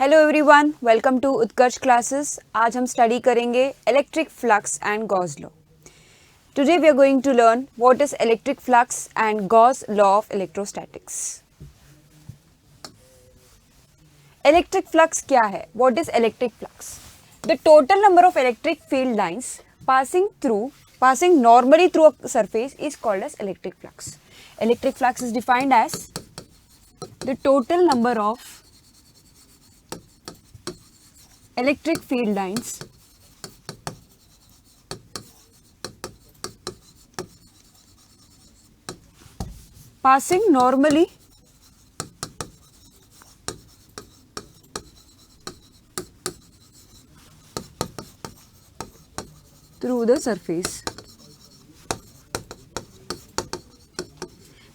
Hello everyone, welcome to Utkarsh classes. आज हम study करेंगे electric flux and Gauss law. Today we are going to learn what is electric flux and Gauss law of electrostatics. Electric flux क्या है? What is electric flux? The total number of electric field lines passing normally through a surface is called as electric flux. Electric flux is defined as the total number of electric field lines passing normally through the surface.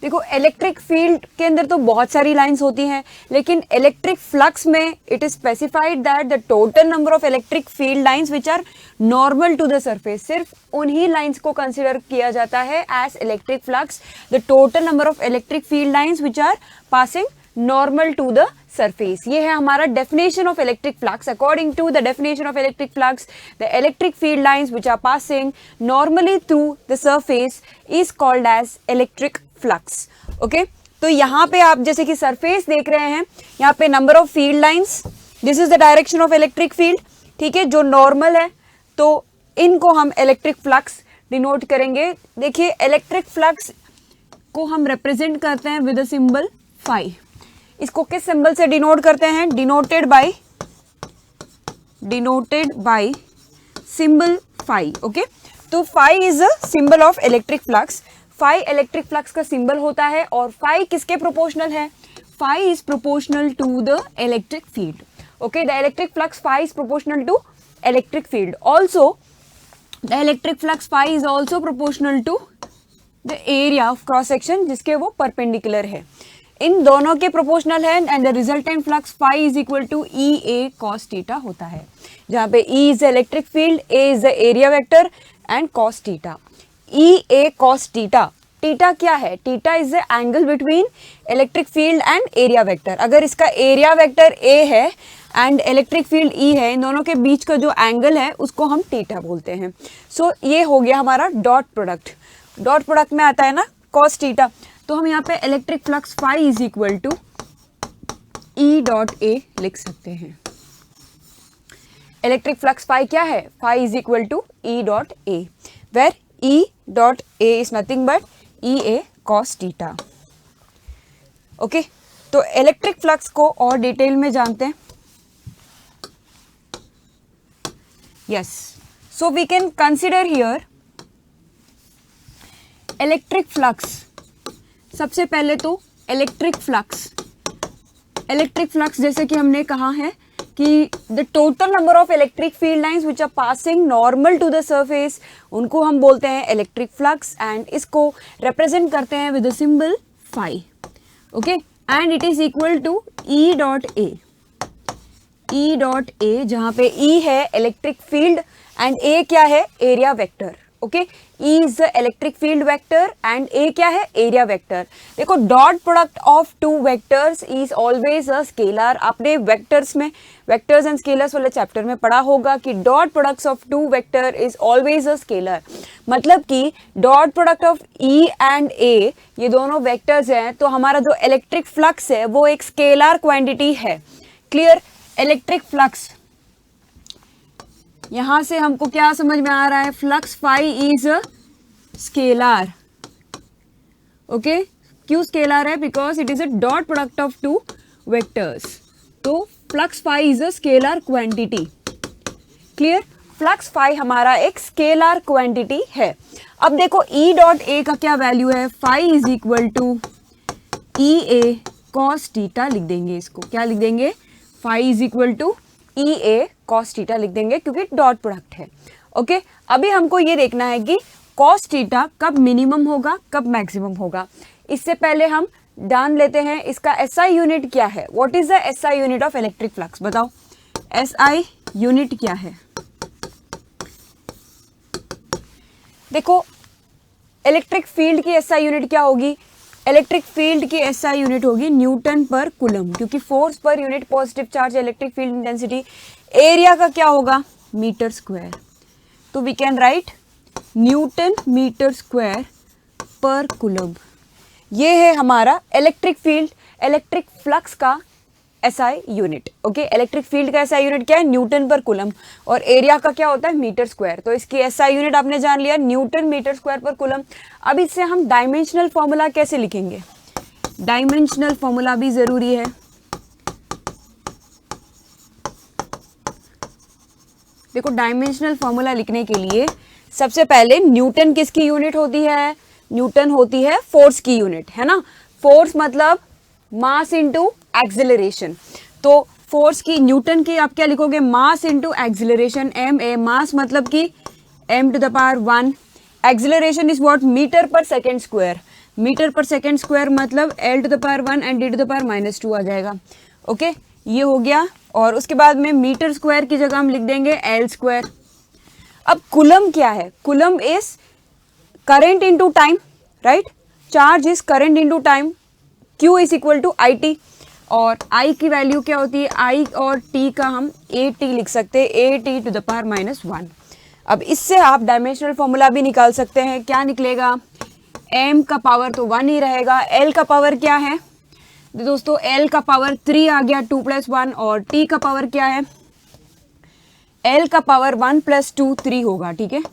देखो, electric field के अंदर तो बहुत सारी lines होती हैं, लेकिन electric flux में it is specified that the total number of electric field lines which are normal to the surface. सिर्फ उन्हीं लाइंस को कंसिडर किया जाता है as electric flux, the total number of electric field lines which are passing normal to the surface. ये है हमारा definition of electric flux. According to the definition of electric flux, the electric field lines which are passing normally through the surface is called as electric flux. Okay, तो यहाँ पे आप जैसे कि surface देख रहे हैं, यहाँ पे number of field lines, this is the direction of electric field, ठीक है, जो नॉर्मल है, तो इनको हम इलेक्ट्रिक फ्लक्स डिनोट करेंगे। देखिए, इलेक्ट्रिक फ्लक्स को हम रिप्रेजेंट करते हैं विद द सिंबल फाई। इसको किस सिंबल से डिनोट करते हैं? Denoted by symbol phi. Okay, तो phi is a symbol of electric flux. Phi electric flux का सिंबल होता है, और फाई किसके प्रोपोर्शनल है? Phi is proportional to the electric field. Okay, the electric flux phi is proportional to electric field. Also the electric flux phi is also proportional to the area of cross section जिसके वो perpendicular है। इन दोनों के proportional है, and the resultant flux phi is equal to E A cos theta होता है, जहां पे E is the electric field, A is the area vector and cos theta. E A cos theta, theta क्या है? Theta is the angle between electric field and area vector. अगर इसका area vector A है and electric field E है, इन दोनों के बीच का जो एंगल है उसको हम थीटा बोलते हैं। सो ये हो गया हमारा डॉट प्रोडक्ट। डॉट प्रोडक्ट में आता है ना कॉस थीटा, तो हम यहाँ पे electric flux phi is equal to E dot A लिख सकते हैं। इलेक्ट्रिक फ्लक्स फाई क्या है? Phi is equal to E dot A, where E dot A is nothing but E A cos theta. Okay, तो electric flux को और detail में जानते हैं। Yes, so we can consider here electric flux. सबसे पहले तो इलेक्ट्रिक फ्लक्स जैसे कि हमने कहा है कि the total number of electric field lines which are passing normal to the surface, उनको हम बोलते हैं इलेक्ट्रिक फ्लक्स, एंड इसको रिप्रेजेंट करते हैं with the symbol phi. Okay, and it is equal to E dot A, जहां पे ई है इलेक्ट्रिक फील्ड एंड ए क्या है? Area vector. Okay, E is the electric field vector and A क्या है? Area vector. देखो, dot product of two vectors is always a scalar. आपने vectors and scalars वाले चैप्टर में पढ़ा होगा कि dot products of two vector is always a scalar. मतलब कि dot product of E and A, ये दोनों वेक्टर्स हैं, तो हमारा जो इलेक्ट्रिक फ्लक्स है वो एक स्केलर क्वांटिटी है। क्लियर? इलेक्ट्रिक फ्लक्स, यहां से हमको क्या समझ में आ रहा है? Flux phi is a scalar. Okay, क्यों स्केलर है? Because it is a dot product of two vectors, तो flux phi is a scalar quantity. Clear? Flux phi हमारा एक स्केलर क्वांटिटी है। अब देखो, ई डॉट ए का क्या वैल्यू है? Phi is equal to E A cos theta लिख देंगे। इसको क्या लिख देंगे? Phi is equal to E A cos theta लिख देंगे, क्योंकि डॉट प्रोडक्ट है। ओके, अभी हमको ये देखना है कि कॉस थीटा कब मिनिमम होगा, कब मैक्सिमम होगा। इससे पहले हम जान लेते हैं इसका एसआई यूनिट क्या है। What is the SI unit of electric flux? बताओ, एसआई यूनिट क्या है? देखो, इलेक्ट्रिक फील्ड की एसआई यूनिट क्या होगी? इलेक्ट्रिक फील्ड की एसआई यूनिट होगी न्यूटन पर कूलम, क्योंकि force per unit positive charge electric field intensity. Area का क्या होगा, मीटर स्क्वायर, तो we can write newton metre square per coulomb. ये है हमारा इलेक्ट्रिक फील्ड, इलेक्ट्रिक फ्लक्स का SI unit. Okay, electric field का एसआई यूनिट क्या है, न्यूटन पर कूलम, और एरिया का क्या होता है, मीटर स्क्वायर। तो इसकी एसआई यूनिट आपने जान लिया, Newton metre square per coulomb. अब इससे हम डायमेंशनल फॉर्मूला कैसे लिखेंगे, डायमेंशनल फॉर्मूला भी जरूरी है। देखो, डायमेंशनल फॉर्मूला लिखने के लिए सबसे पहले न्यूटन किसकी यूनिट होती है, न्यूटन होती है फोर्स की यूनिट, है ना। फोर्स मतलब मास इनटू एक्सेलरेशन, तो फोर्स की न्यूटन की आप क्या लिखोगे, mass into acceleration, M A, mass मतलब कि m to the power 1, acceleration is what, metre per second square, metre per second square मतलब l to the power 1 and d to the power -2 आ जाएगा। Okay, ये हो गया, और उसके बाद में मीटर स्क्वायर की जगह हम लिख देंगे l स्क्वायर। अब कूलम क्या है, coulomb is current into time, right, charge is current into time, Q is equal to I T, और I की वैल्यू क्या होती है, I और T का हम AT लिख सकते हैं, AT टू द पावर -1। अब इससे आप डायमेंशनल फॉर्मूला भी निकाल सकते हैं, क्या निकलेगा, M का पावर तो 1 ही रहेगा, L का पावर क्या है दोस्तों, L का पावर 3 आ गया, 2 + 1, और T का पावर क्या है, L का पावर 1 + 2 3 होगा, ठीक है।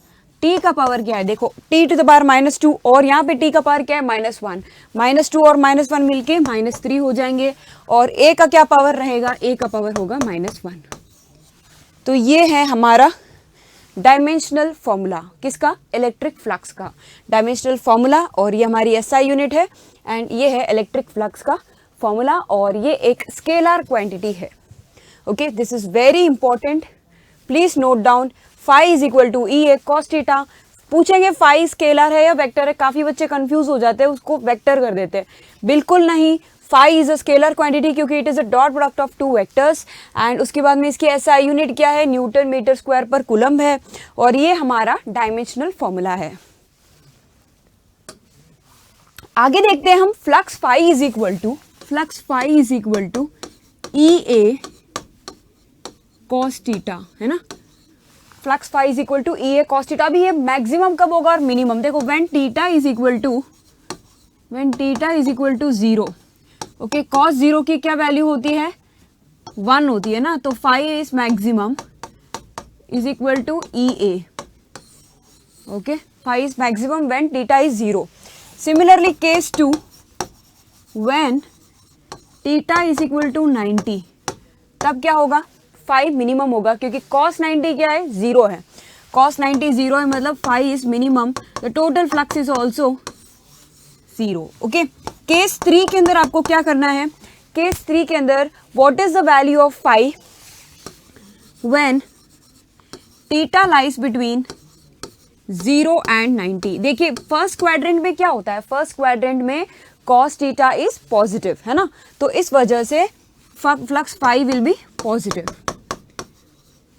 T का पावर क्या है, देखो T टू द पावर -2, और यहाँ पे T का पावर क्या है, -1, -2 और -1 मिलके -3 हो जाएंगे, और A का क्या पावर रहेगा, A का पावर होगा -1। तो ये है हमारा डायमेंशनल फॉर्मूला, किसका, इलेक्ट्रिक फ्लक्स का डायमेंशनल फॉर्मूला, और ये हमारी SI यूनिट है, एंड ये है इलेक्ट्रिक फ्लक्स का फॉर्मूला, और ये एक स्केलर क्वांटिटी है। Okay, this is very important, please note down. Phi is equal to E A cos theta. पूछेंगे फाई स्केलर है या वेक्टर है, काफी बच्चे कंफ्यूज हो जाते हैं, उसको वेक्टर कर देते हैं, बिल्कुल नहीं, phi is a scalar quantity, क्योंकि it is a dot product of two vectors, and उसके बाद में इसकी एसआई यूनिट क्या है, newton metre square per coulomb है, और ये हमारा डायमेंशनल फॉर्मूला है। आगे देखते हैं हम, flux phi is equal to E A cos theta, है ना, flux phi is equal to E A cos theta. अभी ये मैक्सिमम कब होगा और मिनिमम, देखो when theta is equal to 0, okay, cos 0 की क्या वैल्यू होती है, 1 होती है ना, तो phi is maximum is equal to E A, okay, phi is maximum when theta is 0। Similarly case 2, when theta is equal to 90, तब क्या होगा, फाई मिनिमम होगा, क्योंकि cos 90 क्या है, 0 है, cos 90 0 है, मतलब phi is minimum, the total flux is also 0। Okay, case 3 के अंदर आपको क्या करना है, केस 3 के अंदर what is the value of phi when theta lies between 0 and 90। देखिए फर्स्ट क्वाड्रेंट में क्या होता है, फर्स्ट क्वाड्रेंट में cos थीटा इज पॉजिटिव, है ना, तो इस वजह से flux phi will be positive.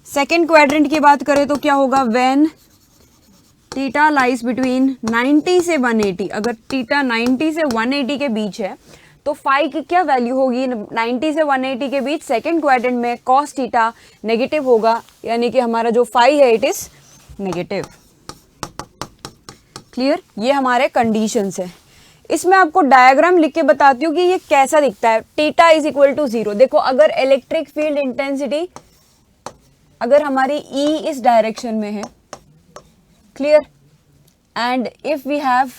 Second quadrant की बात करें तो क्या होगा, व्हेन थीटा लाइज बिटवीन 90 से 180, अगर थीटा 90 से 180 के बीच है तो फाई की क्या वैल्यू होगी, 90 से 180 के बीच सेकेंड क्वाड्रेंट में cos थीटा नेगेटिव होगा, यानी कि हमारा जो फाई है इट इज नेगेटिव। क्लियर, ये हमारे कंडीशंस है। इसमें आपको डायग्राम लिख के बताती हूँ कि ये कैसा दिखता है, थीटा इज इक्वल टू 0। देखो अगर इलेक्ट्रिक फील्ड इंटेंसिटी अगर हमारी E इस डायरेक्शन में है, clear, and if we have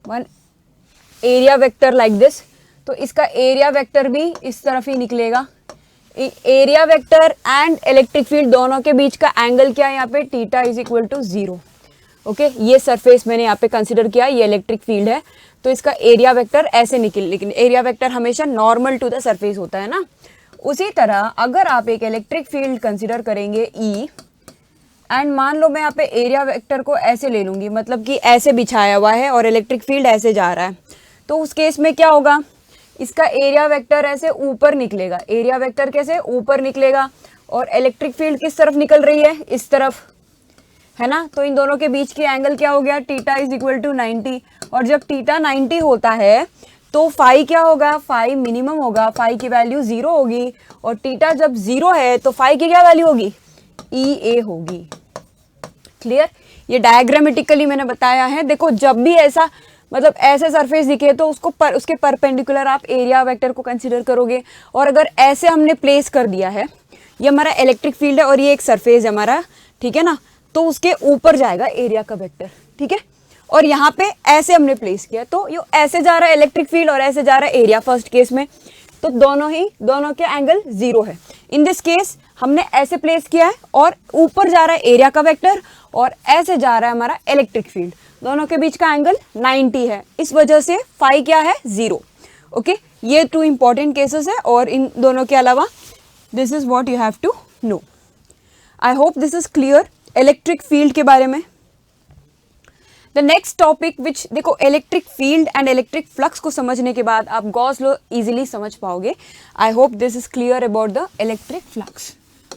one area vector like this, तो इसका एरिया वेक्टर भी इस तरफ ही निकलेगा। Area vector and electric field दोनों के बीच का एंगल क्या है यहाँ पे, theta is equal to 0। Okay, ये सरफेस मैंने यहाँ पे कंसिडर किया, ये इलेक्ट्रिक फील्ड है, तो इसका एरिया वेक्टर ऐसे निकल, लेकिन एरिया वेक्टर हमेशा नॉर्मल टू द सरफेस होता है ना। उसी तरह अगर आप एक इलेक्ट्रिक फील्ड कंसिडर करेंगे E, एंड मान लो मैं यहाँ पे एरिया वेक्टर को ऐसे ले लूंगी, मतलब कि ऐसे बिछाया हुआ है और इलेक्ट्रिक फील्ड ऐसे जा रहा है, तो उस केस में क्या होगा, इसका एरिया वेक्टर ऐसे ऊपर निकलेगा, एरिया वेक्टर कैसे ऊपर निकलेगा, और इलेक्ट्रिक फील्ड किस तरफ निकल रही है, इस तरफ। है ना। तो इन दोनों के बीच की एंगल क्या हो गया, थीटा इज इक्वल टू 90। और जब थीटा 90 होता है तो फाई क्या होगा, फाई मिनिमम होगा, फाई की वैल्यू 0 होगी। और थीटा जब 0 है तो फाई की क्या वैल्यू होगी, ई ए होगी। क्लियर, ये डायग्रामेटिकली मैंने बताया है। देखो जब भी ऐसा मतलब ऐसे सरफेस दिखे तो उसको उसके परपेंडिकुलर आप एरिया वेक्टर को कंसीडर करोगे। और अगर ऐसे हमने प्लेस कर दिया है, ये हमारा इलेक्ट्रिक फील्ड है और ये एक सरफेस है हमारा, ठीक है ना, तो उसके ऊपर जाएगा एरिया का वेक्टर, ठीक है। और यहाँ पे ऐसे हमने प्लेस किया तो ये ऐसे जा रहा है इलेक्ट्रिक फील्ड और ऐसे जा रहा है एरिया फर्स्ट केस में, तो दोनों के एंगल 0 है। इन दिस केस हमने ऐसे प्लेस किया है और ऊपर जा रहा है एरिया का वेक्टर और ऐसे जा रहा है हमारा इलेक्ट्रिक फील्ड, दोनों के बीच का एंगल 90 है, इस वजह से फाई क्या है, 0। ओके, ये 2 इंपॉर्टेंट केसेस है। और इन दोनों के अलावा this is what you have to know. I hope this is clear electric field के बारे में। द नेक्स्ट टॉपिक विच, देखो electric field and electric flux को समझने के बाद आप गॉस लॉ इजीली समझ पाओगे। I hope this is clear about the electric flux.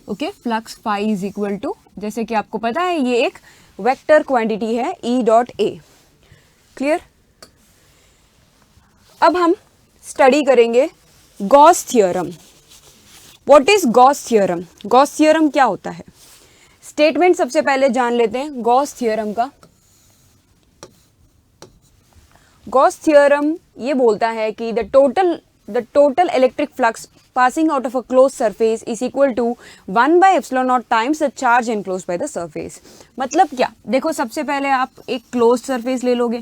Okay, flux phi is equal to, जैसे कि आपको पता है ये एक वेक्टर क्वांटिटी है E डॉट ए। क्लियर, अब हम स्टडी करेंगे Gauss theorem. What is Gauss theorem, Gauss theorem क्या होता है। स्टेटमेंट सबसे पहले जान लेते हैं गॉस थ्योरम का। गॉस थ्योरम ये बोलता है कि the total electric flux passing out of a closed surface is equal to 1 by epsilon naught times the charge enclosed by the surface। मतलब क्या, देखो सबसे पहले आप एक क्लोज्ड सरफेस ले लोगे,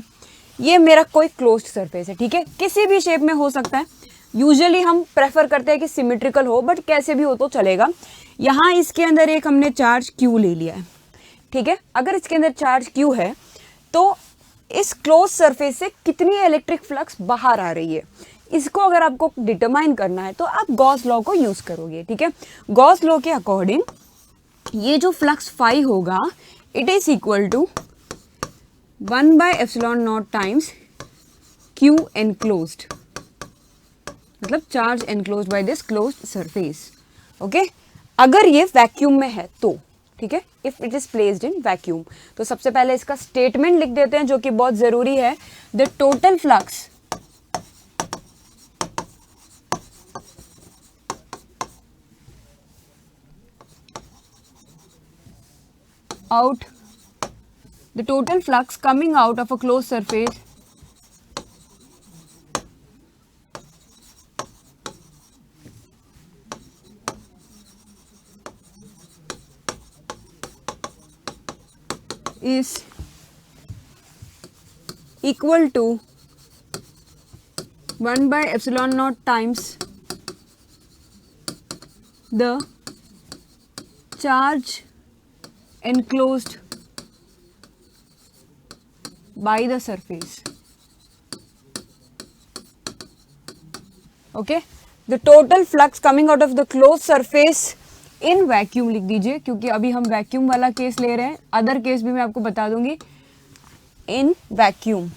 ये मेरा कोई क्लोज्ड सरफेस है, ठीक है, किसी भी शेप में हो सकता है। यूजुअली हम प्रेफर करते हैं कि सिमेट्रिकल हो, बट कैसे भी हो तो चलेगा। यहाँ इसके अंदर एक हमने चार्ज Q ले लिया है, ठीक है। अगर इसके अंदर चार्ज Q है तो इस क्लोज सरफेस से कितनी इलेक्ट्रिक फ्लक्स बाहर आ रही है, इसको अगर आपको डिटरमाइन करना है तो आप गॉस लॉ को यूज करोगे, ठीक है। गॉस लॉ के अकॉर्डिंग ये जो फ्लक्स फाई होगा it is equal to 1 by epsilon not times Q enclosed, मतलब charge enclosed by this closed surface. Okay, अगर ये वैक्यूम में है तो, ठीक है, if it is placed in vacuum. तो सबसे पहले इसका स्टेटमेंट लिख देते हैं जो कि बहुत जरूरी है। The total flux coming out of a closed surface is equal to 1 by epsilon naught times the charge enclosed by the surface। okay, the total flux coming out of the closed surface in vacuum लिख दीजिए, क्योंकि अभी हम vacuum वाला case ले रहे हैं, other case भी मैं आपको बता दूंगी। In vacuum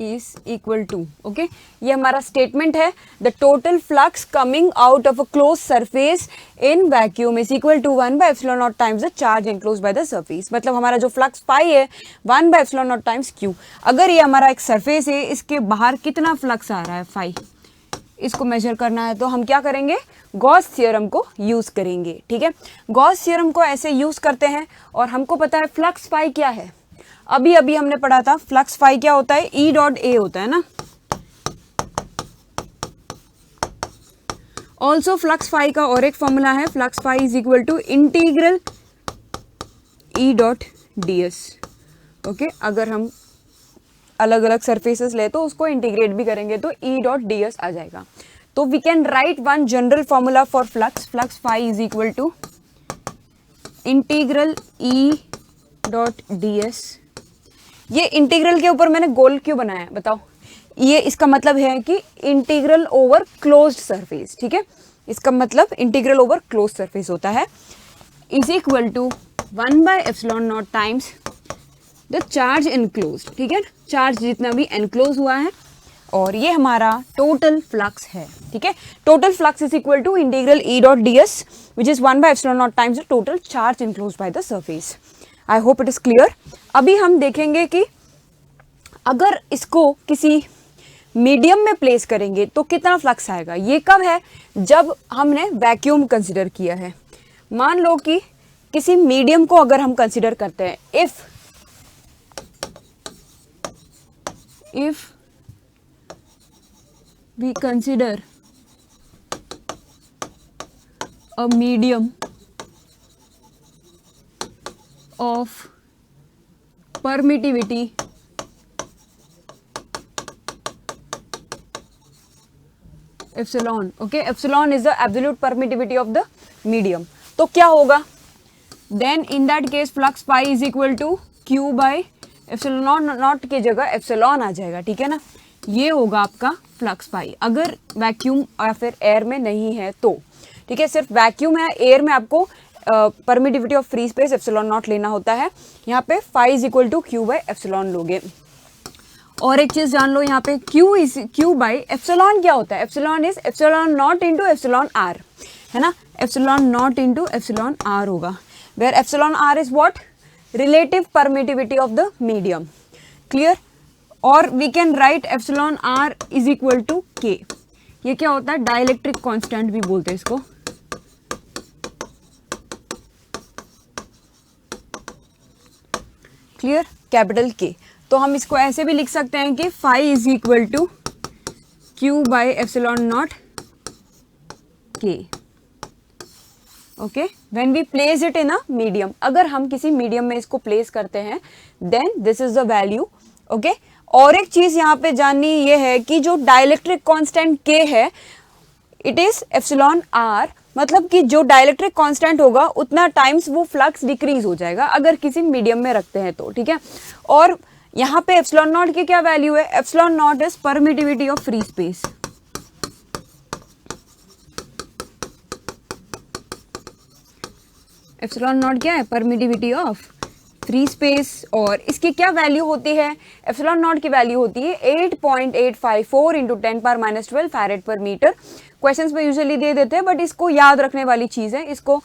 is equal to, okay, ये हमारा स्टेटमेंट है। The total flux coming out of a close surface in vacuum is equal to 1 by epsilon not times the charge enclosed by the surface. मतलब हमारा जो flux phi है 1 by epsilon not times Q। अगर ये हमारा एक surface है, इसके बाहर कितना फ्लक्स आ रहा है फाई, इसको मेजर करना है तो हम क्या करेंगे, गॉस थ्योरम को यूज करेंगे, ठीक है। गॉस थ्योरम को ऐसे यूज करते हैं और हमको पता है फ्लक्स फाई क्या है। अभी अभी हमने पढ़ा था फ्लक्स फाई क्या होता है, E डॉट ए होता है ना। ऑल्सो फ्लक्स फाई का और एक फॉर्मूला है, flux phi is equal to integral E dot D S. Okay, अगर हम अलग अलग सरफेसेस ले तो उसको इंटीग्रेट भी करेंगे तो E डॉट डी एस आ जाएगा। तो we can write one general formula for flux, flux phi is equal to integral E dot D S. ये इंटीग्रल के ऊपर मैंने गोल क्यों बनाया है बताओ, ये इसका मतलब है कि इंटीग्रल ओवर क्लोज्ड सरफेस, ठीक है, इसका मतलब इंटीग्रल ओवर क्लोज्ड सरफेस होता है, is equal to 1 by epsilon not times the charge enclosed, ठीक है, चार्ज जितना भी एनक्लोज हुआ है और ये हमारा टोटल फ्लक्स है, ठीक है। Total flux is equal to integral E dot D S which is 1 by epsilon not times the total charge inclose by the surface. I hope it is clear. अभी हम देखेंगे कि अगर इसको किसी मीडियम में प्लेस करेंगे तो कितना फ्लक्स आएगा। ये कब है, जब हमने वैक्यूम कंसिडर किया है। मान लो कि किसी मीडियम को अगर हम कंसिडर करते हैं, if we consider a medium of permittivity epsilon, okay, epsilon is the absolute permittivity of the medium। तो क्या होगा, then in that case flux phi is equal to q by epsilon not की जगह epsilon आ जाएगा, ठीक है ना। ये होगा आपका फ्लक्स पाई अगर वैक्यूम या फिर एयर में नहीं है तो, ठीक है। सिर्फ वैक्यूम है, एयर में आपको permittivity of free space epsilon nought लेना होता है। यहाँ पे phi is equal to Q by epsilon लोगे। और एक चीज जान लो, यहाँ पे क्यू बाई एप्सिलॉन क्या होता है, epsilon is epsilon naught into epsilon R, है ना। Epsilon naught into epsilon R होगा, where epsilon R is what, relative permittivity of the medium. Clear. और we can write epsilon R is equal to K. ये क्या होता है, dielectric constant भी बोलते हैं इसको। क्लियर, कैपिटल के। तो हम इसको ऐसे भी लिख सकते हैं कि phi is equal to Q by epsilon naught K. Okay, when we place it in a medium, अगर हम किसी मीडियम में इसको प्लेस करते हैं then this is the value. Okay, और एक चीज यहाँ पे जाननी ये है कि जो डाइलेक्ट्रिक कांस्टेंट के है इट इज एप्सिलॉन आर, मतलब कि जो डाइलेक्ट्रिक कांस्टेंट होगा उतना टाइम्स वो फ्लक्स डिक्रीज हो जाएगा अगर किसी मीडियम में रखते हैं तो, ठीक है। और यहाँ पे एप्सिलॉन नॉट की क्या वैल्यू है, epsilon naught is permittivity of free space. Epsilon naught क्या है, परमिटिविटी ऑफ फ्री स्पेस। और इसकी क्या वैल्यू होती है, एप्सिलॉन नॉट की वैल्यू होती है 8.854 into 10⁻12 farad per metre. Questions में यूजुअली दे देते हैं बट इसको याद रखने वाली चीज़ है, इसको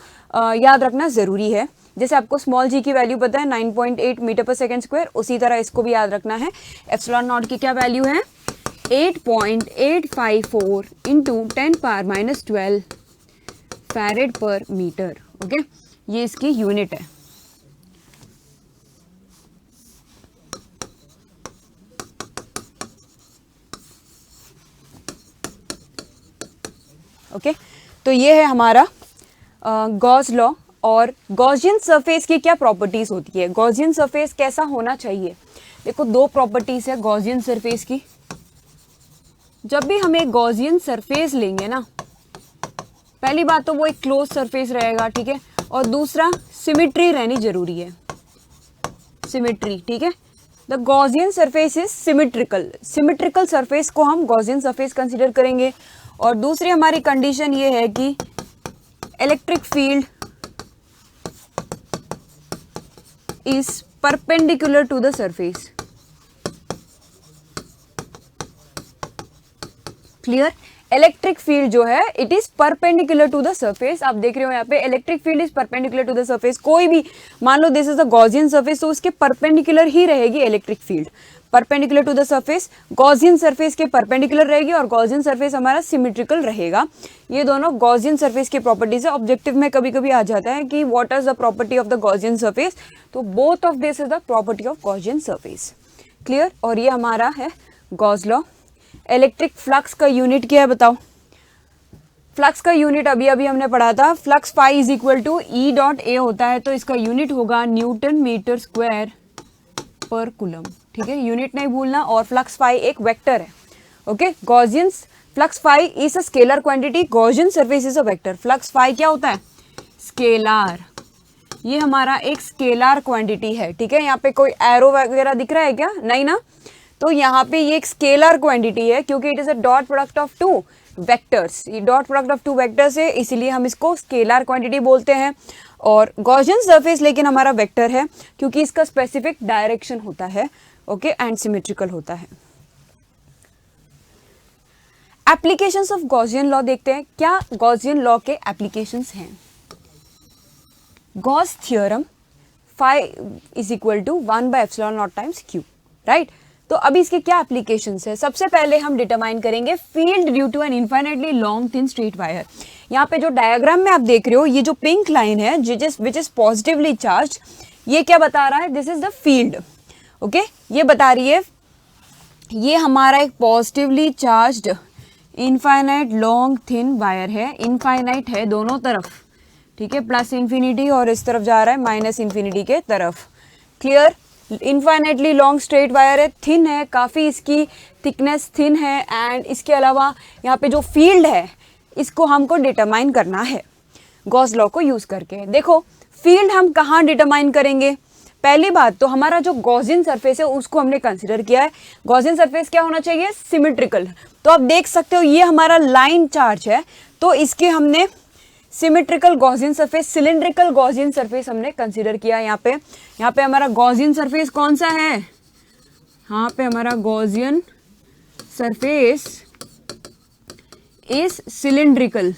याद रखना ज़रूरी है। जैसे आपको स्मॉल जी की वैल्यू पता है 9.8 मीटर पर सेकेंड स्क्वायर, उसी तरह इसको भी याद रखना है। एप्सिलॉन नॉट की क्या वैल्यू है, 8.854 into 10⁻12 farad per metre. Okay, ये इसकी यूनिट है। ओके, तो ये है हमारा गॉस लॉ। और गॉसियन सरफेस की क्या प्रॉपर्टीज होती है, गॉसियन सरफेस कैसा होना चाहिए। देखो, दो प्रॉपर्टीज है गॉसियन सरफेस की। जब भी हम एक गॉसियन सरफेस लेंगे ना, पहली बात तो वो एक क्लोज सरफेस रहेगा, ठीक है। और दूसरा सिमिट्री रहनी जरूरी है, सिमिट्री, ठीक है। The Gaussian surface is symmetrical, symmetrical surface को हम गॉसियन सरफेस कंसिडर करेंगे। और दूसरी हमारी कंडीशन ये है कि electric field is perpendicular to the surface. Clear, electric field जो है it is perpendicular to the surface. आप देख रहे हो यहाँ पे electric field is perpendicular to the surface. कोई भी मान लो this is a Gaussian surface, तो उसके परपेंडिकुलर ही रहेगी electric field, perpendicular to the surface. Gaussian surface के परपेंडिकुलर रहेगी और गॉसियन सरफेस हमारा सिमेट्रिकल रहेगा। ये दोनों गॉसियन सरफेस की प्रॉपर्टीज है। ऑब्जेक्टिव में कभी कभी आ जाता है कि what is the property of the Gaussian surface, तो both of this is the property of Gaussian surface. Clear, और ये हमारा है गॉस लॉ। इलेक्ट्रिक फ्लक्स का यूनिट क्या है बताओ। फ्लक्स का यूनिट अभी अभी हमने पढ़ा था, flux phi is equal to E dot A होता है, तो इसका यूनिट होगा newton metre square per coulomb, ठीक है। यूनिट नहीं भूलना। और फ्लक्स फाई एक वेक्टर है। Okay, Gaussian flux phi is a scalar quantity, Gaussian surface is a vector. Flux phi क्या होता है, स्केलार। ये हमारा एक स्केलार क्वांटिटी है, ठीक है। यहाँ पे कोई एरो वगैरह दिख रहा है क्या, नहीं ना। तो यहाँ पे ये एक स्केलर क्वांटिटी है क्योंकि it is a dot product of two vectors. ये dot product of two vectors है, इसीलिए हम इसको स्केलर क्वांटिटी बोलते हैं। और गॉसियन सरफेस लेकिन हमारा वेक्टर है क्योंकि इसका स्पेसिफिक डायरेक्शन होता है, ओके, एंड सिमेट्रिकल होता है। एप्लीकेशंस ऑफ गॉसियन लॉ देखते हैं, क्या गॉसियन लॉ के एप्लीकेशंस हैं। Gauss theorem phi is equal to 1/ε0 times q, right. तो अभी इसके क्या एप्लीकेशंस है, सबसे पहले हम डिटरमाइन करेंगे field due to an infinitely long thin straight wire. यहाँ पे जो डायग्राम में आप देख रहे हो, ये जो पिंक लाइन है विच इज पॉजिटिवली चार्ज, ये क्या बता रहा है, this is the field, okay. ये बता रही है ये हमारा एक positively charged infinite long thin wire है, इनफाइनाइट है दोनों तरफ, ठीक है, प्लस इन्फिनिटी और इस तरफ जा रहा है माइनस इन्फिनिटी के तरफ, clear. Infinitely long straight wire है, थिन है काफ़ी, इसकी थिकनेस थिन है, एंड इसके अलावा यहाँ पे जो फील्ड है इसको हमको डिटरमाइन करना है गॉस लॉ को यूज़ करके। देखो फील्ड हम कहाँ डिटरमाइन करेंगे, पहली बात तो हमारा जो गॉसियन सरफेस है उसको हमने कंसिडर किया है। गॉसियन सरफेस क्या होना चाहिए, सिमेट्रिकल। तो आप देख सकते हो ये हमारा लाइन चार्ज है, तो इसके हमने symmetrical Gaussian surface, cylindrical Gaussian surface हमने कंसिडर किया। यहाँ पे हमारा गॉसियन सरफेस कौन सा है, यहाँ पे हमारा गॉसियन सरफेस इज सिलिंड्रिकल,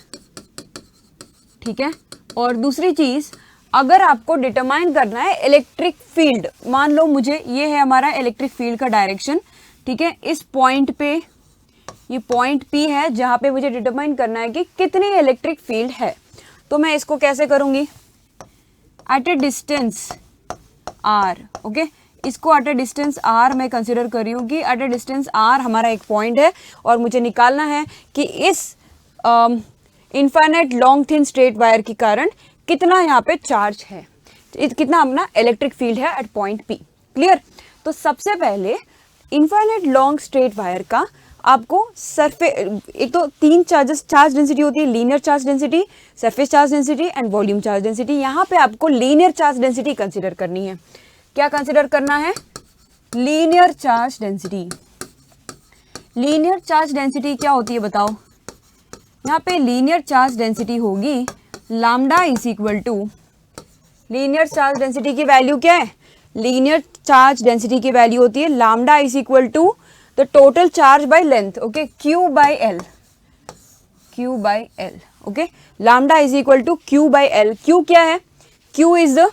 ठीक है। और दूसरी चीज, अगर आपको डिटरमाइन करना है इलेक्ट्रिक फील्ड, मान लो मुझे ये है हमारा इलेक्ट्रिक फील्ड का डायरेक्शन, ठीक है, इस पॉइंट पे ये पॉइंट P है जहां पे मुझे डिटरमाइन करना है कि कितनी इलेक्ट्रिक फील्ड है। तो मैं इसको कैसे करूंगी, एट ए डिस्टेंस R, ओके। इसको एट ए डिस्टेंस R मैं कंसिडर कर रही हूँ कि एट ए डिस्टेंस R हमारा एक पॉइंट है और मुझे निकालना है कि इस infinite long thin straight wire के कारण कितना यहाँ पे चार्ज है, कितना अपना इलेक्ट्रिक फील्ड है एट पॉइंट P, क्लियर। तो सबसे पहले इनफाइनाइट लॉन्ग स्ट्रेट वायर का आपको एक तो 3 चार्ज डेंसिटी होती है, linear charge density, surface charge density and volume charge density. यहाँ पे आपको लीनियर चार्ज डेंसिटी कंसिडर करनी है। क्या कंसिडर करना है, linear charge density. Linear charge density क्या होती है बताओ, यहाँ पे लीनियर चार्ज डेंसिटी होगी lambda is equal to, linear charge density की वैल्यू क्या है, लीनियर चार्ज डेंसिटी की वैल्यू होती है lambda is equal to the total charge by length, okay, Q by L, okay. Lambda is equal to Q by L। Q क्या है, Q is the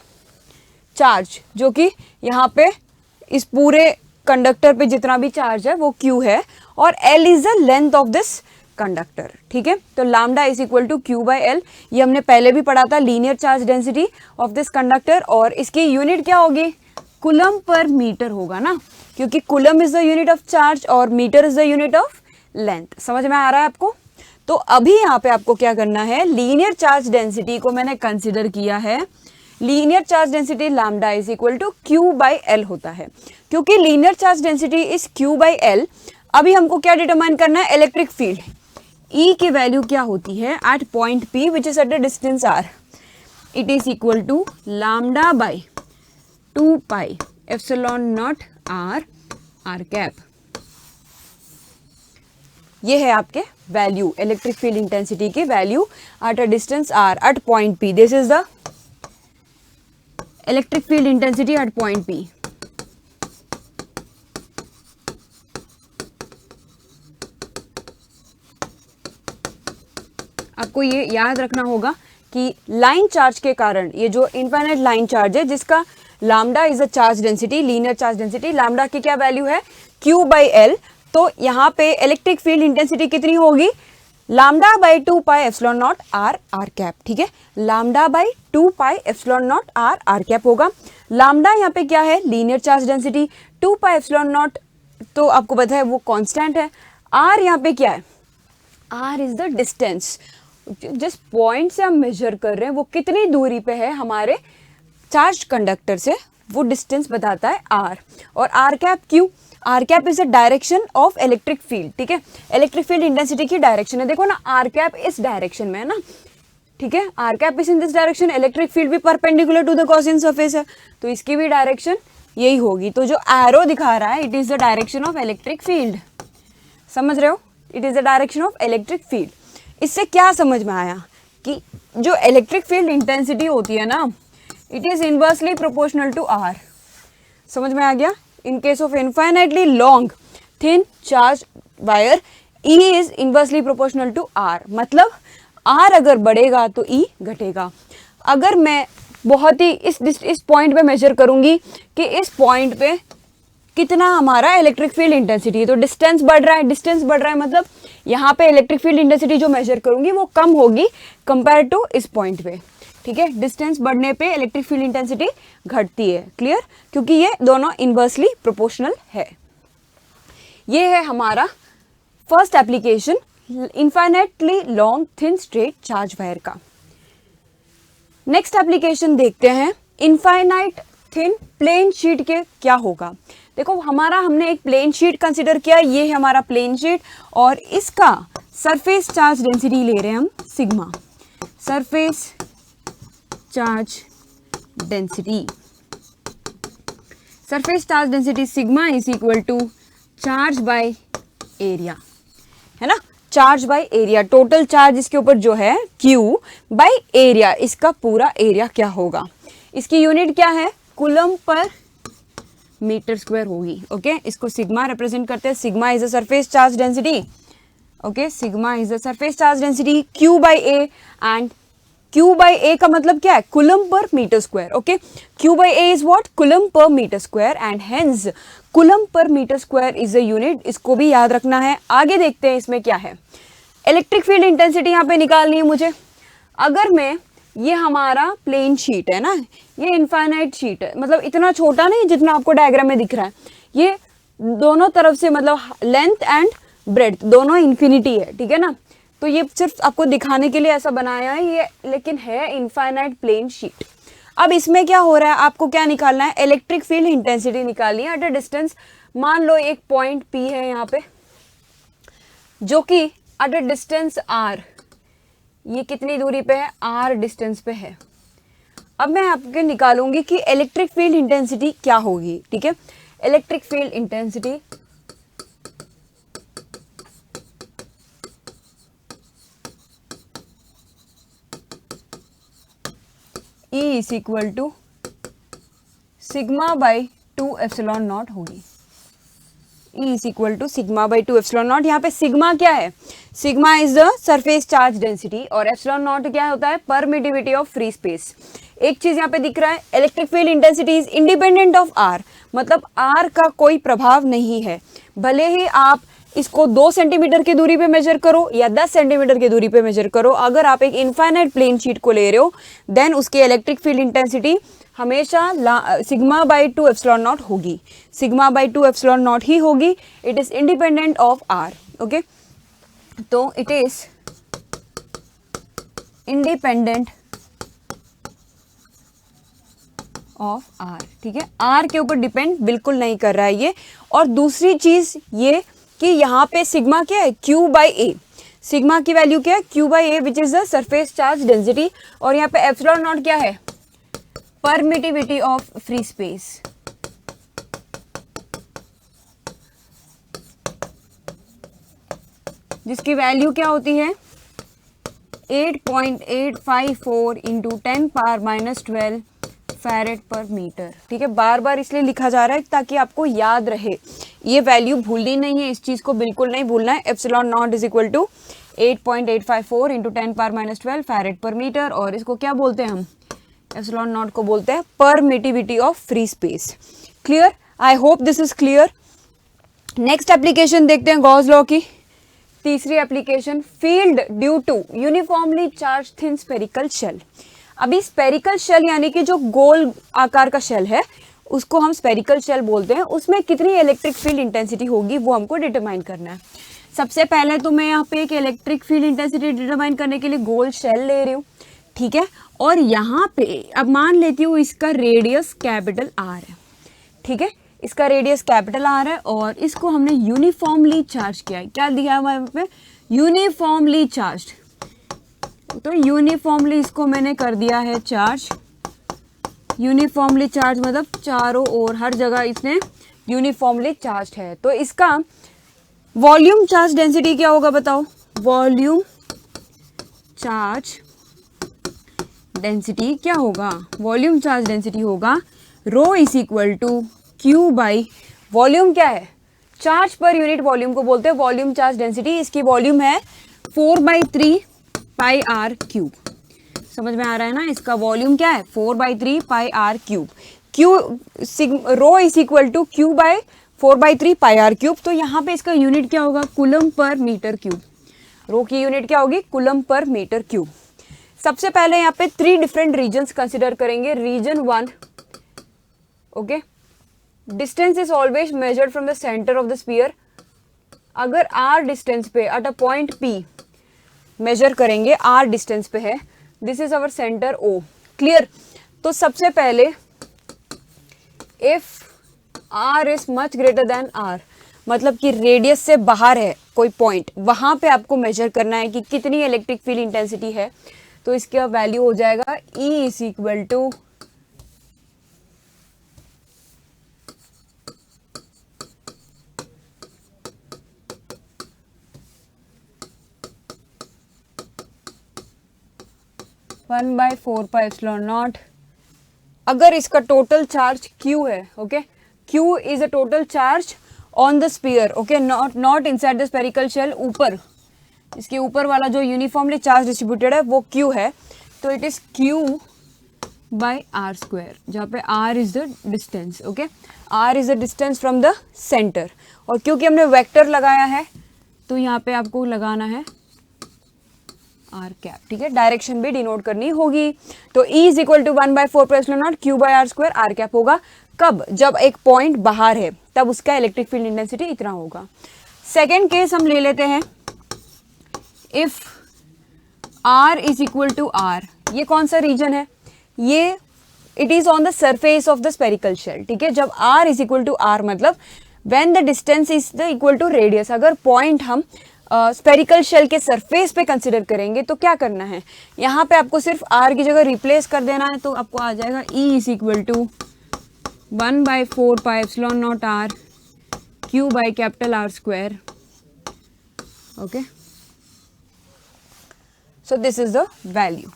charge जो कि यहाँ पे इस पूरे कंडक्टर पे जितना भी चार्ज है वो Q है, और L is the length of this conductor, ठीक है। तो lambda is equal to Q by L, ये हमने पहले भी पढ़ा था, linear charge density of this conductor, और इसकी यूनिट क्या होगी, कूलम पर मीटर होगा ना, क्योंकि coulomb is the unit of charge और metre is the unit of length. समझ में आ रहा है आपको। तो अभी यहाँ पे आपको क्या करना है, लीनियर चार्ज डेंसिटी को मैंने कंसिडर किया है, linear charge density lambda is equal to Q by L होता है, क्योंकि linear charge density is Q by L। अभी हमको क्या डिटरमाइन करना है, इलेक्ट्रिक फील्ड। E की वैल्यू क्या होती है at point P which is at the distance R, it is equal to lambda by 2 pi epsilon naught R cap. ये है आपके वैल्यू, इलेक्ट्रिक फील्ड इंटेंसिटी की value at a distance R at point P। This is the electric field intensity at point P। आपको ये याद रखना होगा कि लाइन चार्ज के कारण, ये जो इनफाइनाइट लाइन चार्ज है जिसका lambda is a charge density, linear charge density, lambda की क्या वैल्यू है, Q बाई L। तो यहाँ पे इलेक्ट्रिक फील्ड इंटेंसिटी कितनी होगी, lambda by 2 pi epsilon naught R cap, ठीक है। Lambda by 2 pi epsilon naught R cap होगा। लैम्डा यहाँ पे क्या है, linear charge density, 2 pi epsilon not तो आपको पता है वो कांस्टेंट है। R यहाँ पे क्या है, R इज द डिस्टेंस, जिस पॉइंट से हम मेजर कर रहे हैं वो कितनी दूरी पे है हमारे चार्ज कंडक्टर से, वो डिस्टेंस बताता है R। और R कैप क्यों, R cap is the direction of electric field, ठीक है। इलेक्ट्रिक फील्ड इंटेंसिटी की डायरेक्शन है, देखो ना R कैप इस डायरेक्शन में है ना, ठीक है। R cap is in this direction, electric field भी perpendicular to the Gaussian surface है, तो इसकी भी डायरेक्शन यही होगी। तो जो एरो दिखा रहा है it is the direction of electric field, समझ रहे हो, it is the direction of electric field. इससे क्या समझ में आया कि जो इलेक्ट्रिक फील्ड इंटेंसिटी होती है ना, it is inversely proportional to R। समझ में आ गया। In case of infinitely long thin charge wire, E is inversely proportional to R, मतलब R अगर बढ़ेगा तो E घटेगा। अगर मैं बहुत ही इस पॉइंट पे मेजर करूंगी कि इस पॉइंट पे कितना हमारा इलेक्ट्रिक फील्ड इंटेंसिटी है, तो डिस्टेंस बढ़ रहा है, डिस्टेंस बढ़ रहा है मतलब यहाँ पे इलेक्ट्रिक फील्ड इंटेंसिटी जो मेजर करूंगी वो कम होगी कंपेयर टू इस पॉइंट पे। ठीक है, डिस्टेंस बढ़ने पे इलेक्ट्रिक फील्ड इंटेंसिटी घटती है। क्लियर, क्योंकि ये दोनों इनवर्सली प्रोपोर्शनल है। ये है हमारा first application infinitely long thin straight charge wire का। नेक्स्ट एप्लीकेशन देखते हैं इनफाइनाइट थिन प्लेन शीट के क्या होगा। देखो हमने एक प्लेन शीट कंसिडर किया, ये है हमारा प्लेन शीट और इसका सरफेस चार्ज डेंसिटी ले रहे हैं हम sigma, surface charge density, surface charge density sigma is equal to charge by area, है ना, charge by area, total charge इसके ऊपर जो है Q बाय एरिया, इसका पूरा एरिया क्या होगा, इसकी यूनिट क्या है, कूलम पर मीटर स्क्वायर होगी। ओके, इसको सिग्मा रिप्रेजेंट करते हैं, sigma is a surface charge density. Okay, sigma is a surface charge density Q by A and Q by A का मतलब क्या है, coulomb per metre square. Okay, Q by A is what, coulomb per metre square and hence coulomb per metre square is a unit, इसको भी याद रखना है। आगे देखते हैं इसमें क्या है, इलेक्ट्रिक फील्ड इंटेंसिटी यहाँ पे निकालनी है मुझे। अगर मैं, ये हमारा प्लेन शीट है ना, ये इनफाइनाइट शीट है, मतलब इतना छोटा नहीं जितना आपको डायग्राम में दिख रहा है, ये दोनों तरफ से मतलब लेंथ एंड ब्रेड्थ दोनों इन्फिनिटी है। ठीक है ना, तो ये सिर्फ आपको दिखाने के लिए ऐसा बनाया है ये, लेकिन है इनफाइनाइट प्लेन शीट। अब इसमें क्या हो रहा है, आपको क्या निकालना है, इलेक्ट्रिक फील्ड इंटेंसिटी निकालनी है एट अ डिस्टेंस। मान लो एक पॉइंट P है यहाँ पे, जो कि एट अ डिस्टेंस R, ये कितनी दूरी पे है, R डिस्टेंस पे है। अब मैं आपके निकालूंगी कि इलेक्ट्रिक फील्ड इंटेंसिटी क्या होगी। ठीक है, electric field intensity E is equal to sigma by 2 epsilon naught होगी। E is equal to sigma by 2 epsilon naught. यहाँ पे सिग्मा क्या है, sigma is the surface charge density और एप्सिलॉन नॉट क्या होता है, परमिटिविटी ऑफ फ्री स्पेस। एक चीज यहाँ पे दिख रहा है, electric field intensity is independent of R, मतलब R का कोई प्रभाव नहीं है, भले ही आप इसको 2 सेंटीमीटर की दूरी पे मेजर करो या 10 सेंटीमीटर की दूरी पे मेजर करो। अगर आप एक इनफाइनाइट प्लेन शीट को ले रहे हो देन उसकी इलेक्ट्रिक फील्ड इंटेंसिटी हमेशा सिग्मा बाई 2 एप्सिलॉन नॉट होगी, सिग्मा बाई 2 एप्सिलॉन नॉट ही होगी। It is independent of R। Okay, तो it is independent of R। ठीक है, R के ऊपर डिपेंड बिल्कुल नहीं कर रहा है ये। और दूसरी चीज ये कि यहाँ पे सिग्मा क्या है, Q बाई A, सिग्मा की वैल्यू क्या है, Q by A which is the surface charge density, और यहाँ पे एप्सिलॉन नॉट क्या है, परमिटिविटी ऑफ फ्री स्पेस। जिसकी वैल्यू क्या होती है 8.854 into 10 power minus 12 farad per metre. ठीक है, बार बार इसलिए लिखा जा रहा है ताकि आपको याद रहे, ये वैल्यू भूलनी नहीं है, इस चीज को बिल्कुल नहीं भूलना है। Epsilon naught is equal to 8.854 into 10 power minus 12 farad per metre, और इसको क्या बोलते हैं हम, एप्सिलॉन नॉट को बोलते हैं permittivity of free space. Clear, I hope this is clear. Next application देखते हैं गॉस लॉ की, तीसरी application, field due to uniformly charge thin spherical shell. अभी स्पेरिकल शेल यानी कि जो गोल आकार का शेल है उसको हम स्पेरिकल शेल बोलते हैं, उसमें कितनी इलेक्ट्रिक फील्ड इंटेंसिटी होगी वो हमको डिटरमाइन करना है। सबसे पहले तो मैं यहाँ पे एक इलेक्ट्रिक फील्ड इंटेंसिटी डिटरमाइन करने के लिए गोल शेल ले रही हूँ। ठीक है, और यहाँ पे अब मान लेती हूँ इसका रेडियस कैपिटल R है। ठीक है, इसका रेडियस कैपिटल R है और इसको हमने यूनिफॉर्मली चार्ज किया है। क्या दिया हुआ है यहाँ पे, यूनिफॉर्मली चार्ज, तो यूनिफॉर्मली इसको मैंने कर दिया है चार्ज। यूनिफॉर्मली चार्ज मतलब चारों ओर हर जगह इसने यूनिफॉर्मली चार्ज है। तो इसका वॉल्यूम चार्ज डेंसिटी क्या होगा बताओ, वॉल्यूम चार्ज डेंसिटी क्या होगा, वॉल्यूम चार्ज डेंसिटी होगा rho is equal to Q by, volume क्या है, चार्ज पर यूनिट वॉल्यूम को बोलते हैं वॉल्यूम चार्ज डेंसिटी। इसकी वॉल्यूम है 4/3 पाई आर क्यूब। समझ में आ रहा है ना, इसका वॉल्यूम क्या है 4/3 pi R cube. Q rho is equal to Q by 4/3 pi R cube. तो यहाँ पे इसका यूनिट क्या होगा, कूलम पर मीटर क्यूब। रो की यूनिट क्या होगी, कूलम पर मीटर क्यूब। सबसे पहले यहाँ पे 3 डिफरेंट रीजन्स कंसिडर करेंगे। Region 1, okay, distance is always measured from the centre of the sphere. अगर r डिस्टेंस पे at a point P measure करेंगे, r डिस्टेंस पे है, this is our centre O, clear. तो सबसे पहले if r is much greater than r, मतलब कि रेडियस से बाहर है कोई पॉइंट, वहां पे आपको मेजर करना है कि कितनी इलेक्ट्रिक फील्ड इंटेंसिटी है। तो इसका वैल्यू हो जाएगा E is equal to 1/4 pi epsilon naught. अगर इसका टोटल चार्ज Q है, okay, Q is a total charge on the sphere, okay, not inside the spherical shell. ऊपर, इसके ऊपर वाला जो यूनिफॉर्मली चार्ज डिस्ट्रीब्यूटेड है वो Q है, तो it is Q by R square, जहाँ पे r is the distance, okay, r is the distance from the centre. और क्योंकि हमने वेक्टर लगाया है तो यहाँ पे आपको लगाना है r कैप, ठीक है, डायरेक्शन भी डिनोट करनी होगी। तो E is equal to 1/4 pi epsilon naught Q by R square, r cap होगा कब, जब एक पॉइंट बाहर है, तब उसका इलेक्ट्रिक फील्ड इंटेंसिटी इतना होगा। सेकेंड केस हम ले लेते हैं, if r is equal to r, ये कौन सा रीजन है, ये it is on the surface of the spherical shell, ठीक है। जब r is equal to r मतलब when the distance is the equal to radius. अगर पॉइंट हम स्पेरिकल शेल के सरफेस पे कंसिडर करेंगे तो क्या करना है, यहाँ पे आपको सिर्फ r की जगह रिप्लेस कर देना है, तो आपको आ जाएगा E is equal to 1/4 pi epsilon naught r Q by capital R square, okay. So this is the value.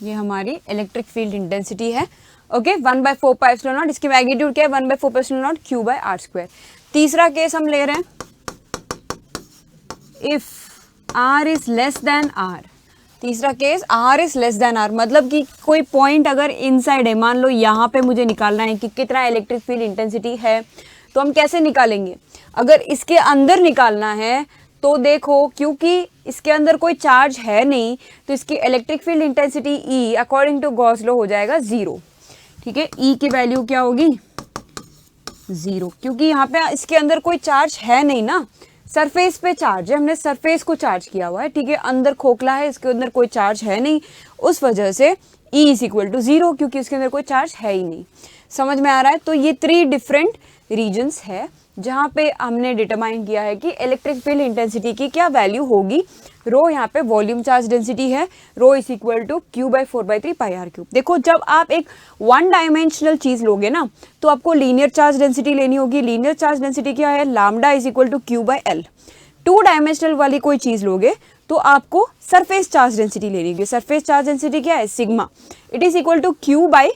ये हमारी इलेक्ट्रिक फील्ड इंटेंसिटी है, ओके, 1/4 पाई एप्सिलॉन नॉट। इसकी मैग्नीट्यूड क्या है, 1/4 pi epsilon naught Q by R square. तीसरा case हम ले रहे हैं, if R is less than R। तीसरा case, R is less than R मतलब कि कोई पॉइंट अगर इनसाइड है, मान लो यहाँ पे मुझे निकालना है कि कितना इलेक्ट्रिक फील्ड इंटेंसिटी है, तो हम कैसे निकालेंगे। अगर इसके अंदर निकालना है तो देखो, क्योंकि इसके अंदर कोई चार्ज है नहीं, तो इसकी electric field intensity E according to Gauss law हो जाएगा 0, ठीक है। E की वैल्यू क्या होगी 0, क्योंकि यहाँ पे इसके अंदर कोई चार्ज है नहीं ना, सरफेस पे चार्ज है, हमने सरफेस को चार्ज किया हुआ है, ठीक है। अंदर खोखला है, इसके अंदर कोई चार्ज है नहीं, उस वजह से E इज इक्वल टू 0, क्योंकि इसके अंदर कोई चार्ज है ही नहीं। समझ में आ रहा है। तो ये 3 डिफरेंट रीजन्स है जहाँ पे हमने डिटरमाइन किया है कि इलेक्ट्रिक फील्ड इंटेंसिटी की क्या वैल्यू होगी। रो यहाँ पे वॉल्यूम चार्ज डेंसिटी है, rho is equal to Q by 4/3 pi R cube. देखो, जब आप एक 1 डायमेंशनल चीज लोगे ना, तो आपको लीनियर चार्ज डेंसिटी लेनी होगी। लीनियर चार्ज डेंसिटी क्या है, lambda is equal to Q by L। 2 dimensional वाली कोई चीज लोगे तो आपको सरफेस चार्ज डेंसिटी लेनी होगी। सरफेस चार्ज डेंसिटी क्या है, sigma, it is equal to Q by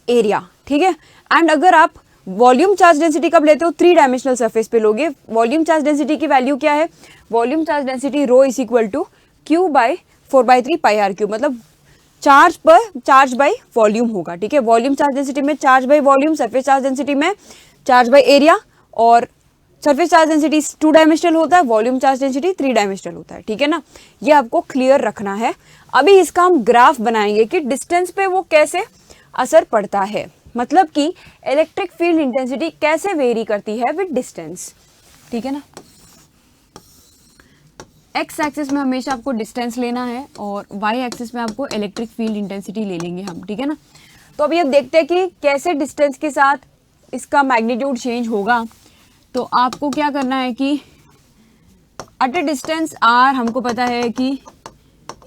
area, ठीक है। एंड अगर आप वॉल्यूम चार्ज डेंसिटी कब लेते हो, 3 डायमेंशनल सरफेस पे लोगे। वॉल्यूम चार्ज डेंसिटी की वैल्यू क्या है, volume charge density rho is equal to Q by 4/3 pi R cube, मतलब charge per charge by volume होगा, ठीक है। वॉल्यूम चार्ज डेंसिटी में charge by volume, surface charge density में चार्ज बाय एरिया, और सरफेस चार्ज डेंसिटी 2 डायमेंशनल होता है, volume charge density 3 dimensional होता है, ठीक है ना। ये आपको क्लियर रखना है। अभी इसका हम ग्राफ बनाएंगे कि डिस्टेंस पे वो कैसे असर पड़ता है, मतलब कि इलेक्ट्रिक फील्ड इंटेंसिटी कैसे वेरी करती है विद डिस्टेंस, ठीक है ना। एक्स एक्सिस में हमेशा आपको डिस्टेंस लेना है और वाई एक्सिस में आपको इलेक्ट्रिक फील्ड इंटेंसिटी ले लेंगे हम, ठीक है ना। तो अभी हम देखते हैं कि कैसे डिस्टेंस के साथ इसका मैग्नीट्यूड चेंज होगा। तो आपको क्या करना है कि एट ए डिस्टेंस r हमको पता है कि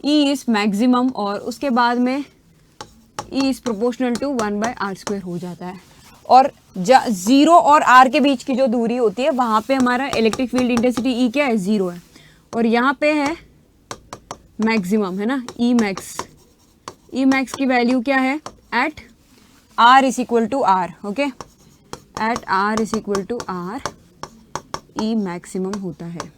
E इज मैक्सिमम, और उसके बाद में E is proportional to 1/r square हो जाता है। और 0 और r के बीच की जो दूरी होती है वहां पे हमारा इलेक्ट्रिक फील्ड इंटेंसिटी E क्या है, 0 है, और यहाँ पे है मैक्सिमम, है ना, E मैक्स। E मैक्स की वैल्यू क्या है, at R is equal to R, okay, at R is equal to R E maximum होता है।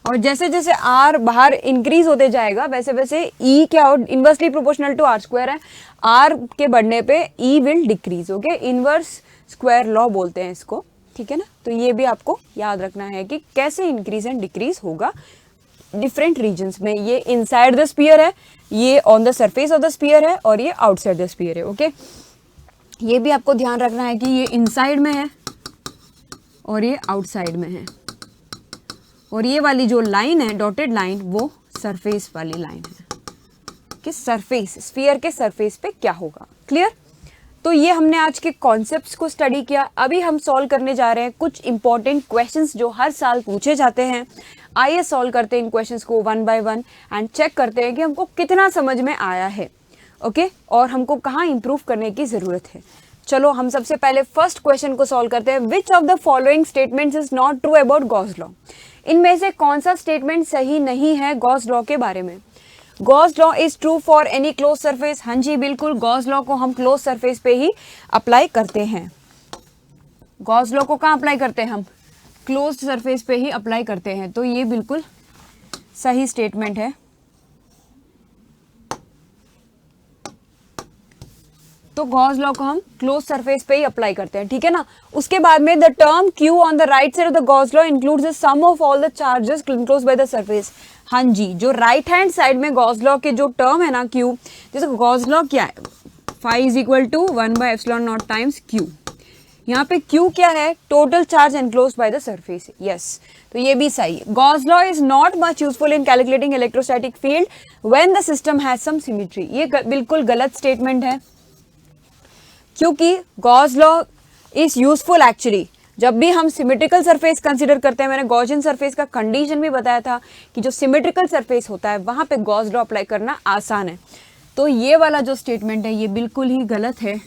और जैसे जैसे R बाहर इंक्रीज होते जाएगा वैसे वैसे E क्या हो, inversely proportional to R square है, R के बढ़ने पे E will decrease, okay, inverse square law बोलते हैं इसको, ठीक है ना। तो ये भी आपको याद रखना है कि कैसे इंक्रीज एंड डिक्रीज होगा डिफरेंट रीजन्स में। ये इनसाइड द स्फीयर है, ये on the surface of the sphere है, और ये आउटसाइड द स्फीयर है, ओके। ये भी आपको ध्यान रखना है कि ये इनसाइड में है और ये आउटसाइड में है, और ये वाली जो लाइन है डॉटेड लाइन वो सरफेस वाली लाइन है कि सरफेस, स्फीयर के सरफेस पे क्या होगा। क्लियर? तो ये हमने आज के कॉन्सेप्ट्स को स्टडी किया। अभी हम सॉल्व करने जा रहे हैं कुछ इंपॉर्टेंट क्वेश्चंस जो हर साल पूछे जाते हैं। आइए सॉल्व करते हैं इन क्वेश्चंस को one by one and check करते हैं कि हमको कितना समझ में आया है, ओके, और हमको कहाँ इंप्रूव करने की ज़रूरत है। चलो हम सबसे पहले फर्स्ट क्वेश्चन को सॉल्व करते हैं। Which of the following statements is not true about Gauss law? इनमें से कौन सा स्टेटमेंट सही नहीं है गॉस लॉ के बारे में? Gauss law is true for any close surface. हाँ जी बिल्कुल, गॉस लॉ को हम क्लोज सरफेस पे ही अप्लाई करते हैं। गॉस लॉ को कहाँ अप्लाई करते हैं हम? क्लोज सरफेस पे ही अप्लाई करते हैं। तो ये बिल्कुल सही स्टेटमेंट है। तो गॉस लॉ को हम क्लोज सरफेस पे ही अप्लाई करते हैं, ठीक है ना। उसके बाद में the term Q on the right side of the Gauss law includes the sum of all the charges enclosed by the surface. हाँ जी, जो राइट हैंड साइड में गॉस लॉ के जो टर्म है ना Q, जैसे गॉस लॉ क्या है, phi is equal to 1/ε0 times Q। यहाँ पे Q क्या है? Total charge enclosed by the surface. Yes, तो ये भी सही है। Gauss law is not much useful in calculating electrostatic field when the system has some symmetry. ये बिल्कुल गलत स्टेटमेंट है, क्योंकि Gauss law is useful actually जब भी हम सिमेट्रिकल सरफेस कंसीडर करते हैं। मैंने गॉसियन सरफेस का कंडीशन भी बताया था कि जो सिमेट्रिकल सरफेस होता है वहां पे गॉस लॉ अप्लाई करना आसान है। तो ये वाला जो स्टेटमेंट है ये बिल्कुल ही गलत है।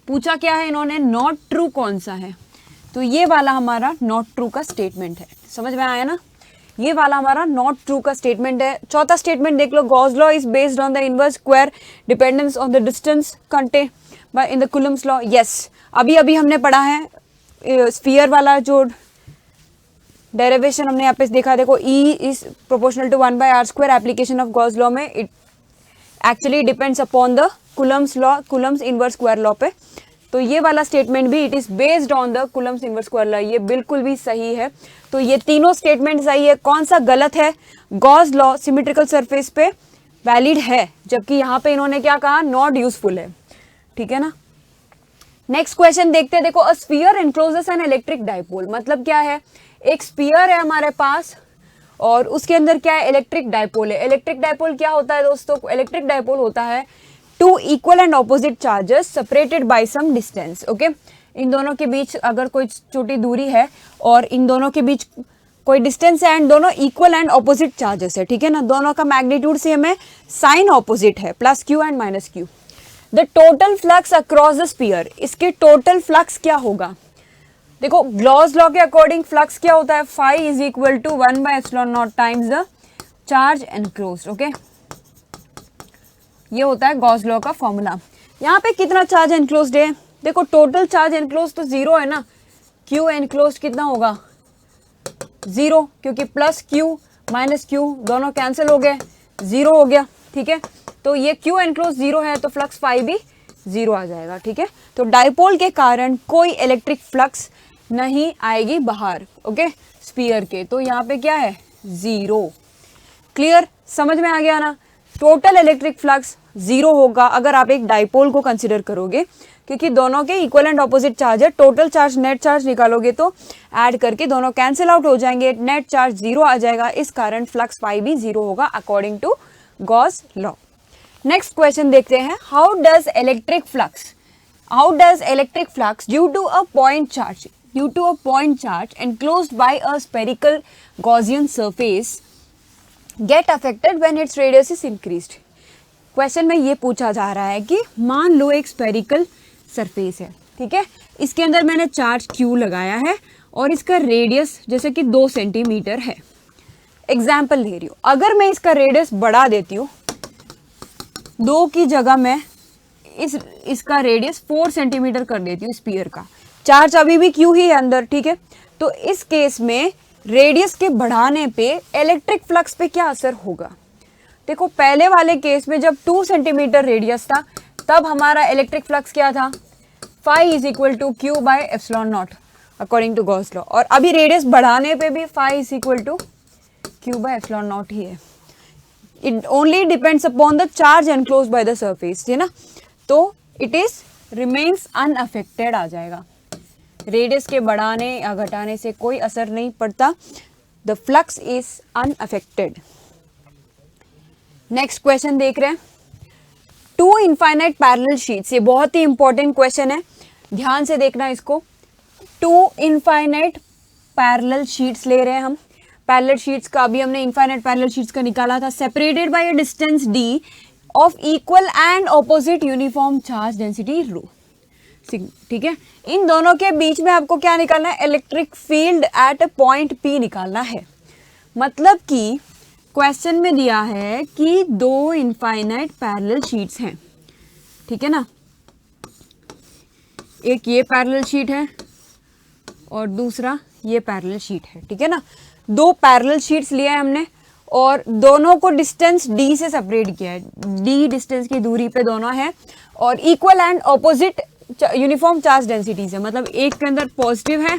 पूछा क्या है इन्होंने? नॉट ट्रू कौन सा है? तो ये वाला हमारा नॉट ट्रू का स्टेटमेंट है। समझ में आया ना? ये वाला हमारा नॉट ट्रू का स्टेटमेंट है। चौथा स्टेटमेंट देख लो, Gauss law is based on the inverse square dependence on the distance contain by in the Coulomb's law. Yes, अभी अभी हमने पढ़ा है स्फीयर वाला जो डेरिवेशन हमने यहाँ पे देखा। देखो E is proportional to 1/r square. Application of Gauss law में it actually depends upon the Coulomb's law, Coulomb's inverse square law पे। तो ये वाला स्टेटमेंट भी it is based on the Coulomb's inverse square law, ये बिल्कुल भी सही है। तो ये तीनों स्टेटमेंट सही है। कौन सा गलत है? गॉस लॉ सिमेट्रिकल सरफेस पे वैलिड है, जबकि यहाँ पे इन्होंने क्या कहा? नॉट यूजफुल है, ठीक है ना। नेक्स्ट क्वेश्चन देखते हैं। देखो, a sphere encloses an electric dipole. मतलब क्या है? एक स्फीयर है हमारे पास और उसके अंदर क्या है? इलेक्ट्रिक डाइपोल है। इलेक्ट्रिक डाइपोल क्या होता है दोस्तों? इलेक्ट्रिक डाइपोल होता है two equal and opposite charges separated by some distance, okay. इन दोनों के बीच अगर कोई छोटी दूरी है और इन दोनों के बीच कोई डिस्टेंस है एंड दोनों इक्वल एंड ऑपोजिट चार्जेस है, ठीक है ना। दोनों का मैग्नीट्यूड सेम है, साइन ऑपोजिट है, +Q and -Q। The total flux across the sphere. इसके टोटल फ्लक्स क्या होगा? देखो, गॉस लॉ के अकॉर्डिंग फ्लक्स क्या होता है? Phi is equal to 1/ε0 times the charge enclosed, okay. ये होता है गॉस लॉ का फॉर्मूला। यहाँ पे कितना चार्ज एनक्लोज्ड है? देखो, टोटल चार्ज एनक्लोज्ड तो 0 है ना। Q एनक्लोज्ड कितना होगा? 0, क्योंकि +Q -Q दोनों कैंसिल हो गए, 0 हो गया, ठीक है। तो ये Q एनक्लोज 0 है तो फ्लक्स फाई भी 0 आ जाएगा, ठीक है। तो डाइपोल के कारण कोई इलेक्ट्रिक फ्लक्स नहीं आएगी बाहर, ओके, स्फीयर के। तो यहाँ पे क्या है? 0। क्लियर? समझ में आ गया ना? टोटल इलेक्ट्रिक फ्लक्स 0 होगा अगर आप एक डाइपोल को कंसिडर करोगे, क्योंकि दोनों के इक्वल एंड ऑपोजिट चार्ज है। टोटल चार्ज नेट चार्ज निकालोगे तो ऐड करके दोनों कैंसिल आउट हो जाएंगे, नेट चार्ज 0 आ जाएगा। इस कारण फ्लक्स फाई भी 0 होगा according to Gauss law. Next question देखते हैं। How does electric flux due to a point charge enclosed by a spherical Gaussian surface get affected when its radius is increased? Question में ये पूछा जा रहा है कि मान लो एक स्पेरिकल सरफेस है, ठीक है। इसके अंदर मैंने चार्ज Q लगाया है और इसका रेडियस जैसे कि 2 सेंटीमीटर है। एग्जाम्पल ले रही हूँ, अगर मैं इसका रेडियस बढ़ा देती हूँ, 2 की जगह मैं इसका रेडियस 4 सेंटीमीटर कर देती हूँ स्फीयर का, चार्ज अभी भी क्यू ही है अंदर, ठीक है। तो इस केस में रेडियस के बढ़ाने पे इलेक्ट्रिक फ्लक्स पे क्या असर होगा? देखो पहले वाले केस में जब 2 सेंटीमीटर रेडियस था तब हमारा इलेक्ट्रिक फ्लक्स क्या था, phi is equal to Q by epsilon naught according to Gauss law, और अभी रेडियस बढ़ाने पे भी phi is equal to Q by epsilon naught ही है। It only depends upon the charge enclose by the surface, है ना। तो इट इज रिमेन्स अनअफेक्टेड आ जाएगा, रेडियस के बढ़ाने या घटाने से कोई असर नहीं पड़ता, the flux is unaffected. Next question देख रहे हैं, 2 इनफाइनाइट पैरेलल शीट्स, ये बहुत ही इंपॉर्टेंट क्वेश्चन है, ध्यान से देखना इसको। 2 इनफाइनाइट पैरेलल शीट्स ले रहे हैं हम। पैरेलल शीट्स का अभी हमने इनफाइनाइट पैरेलल शीट्स का निकाला था, separated by a distance d of equal and opposite uniform charge density रो, ठीक है। इन दोनों के बीच में आपको क्या निकालना है, electric field at point P निकालना है। मतलब कि क्वेश्चन में दिया है कि 2 इनफाइनाइट पैरेलल शीट्स हैं, ठीक है ना, एक ये पैरेलल शीट है और दूसरा ये पैरेलल शीट है, ठीक है ना। 2 पैरेलल शीट्स लिया है हमने और दोनों को डिस्टेंस d से सेपरेट किया है, d डिस्टेंस की दूरी पे दोनों है और equal and opposite uniform charge densities है, मतलब एक के अंदर पॉजिटिव है,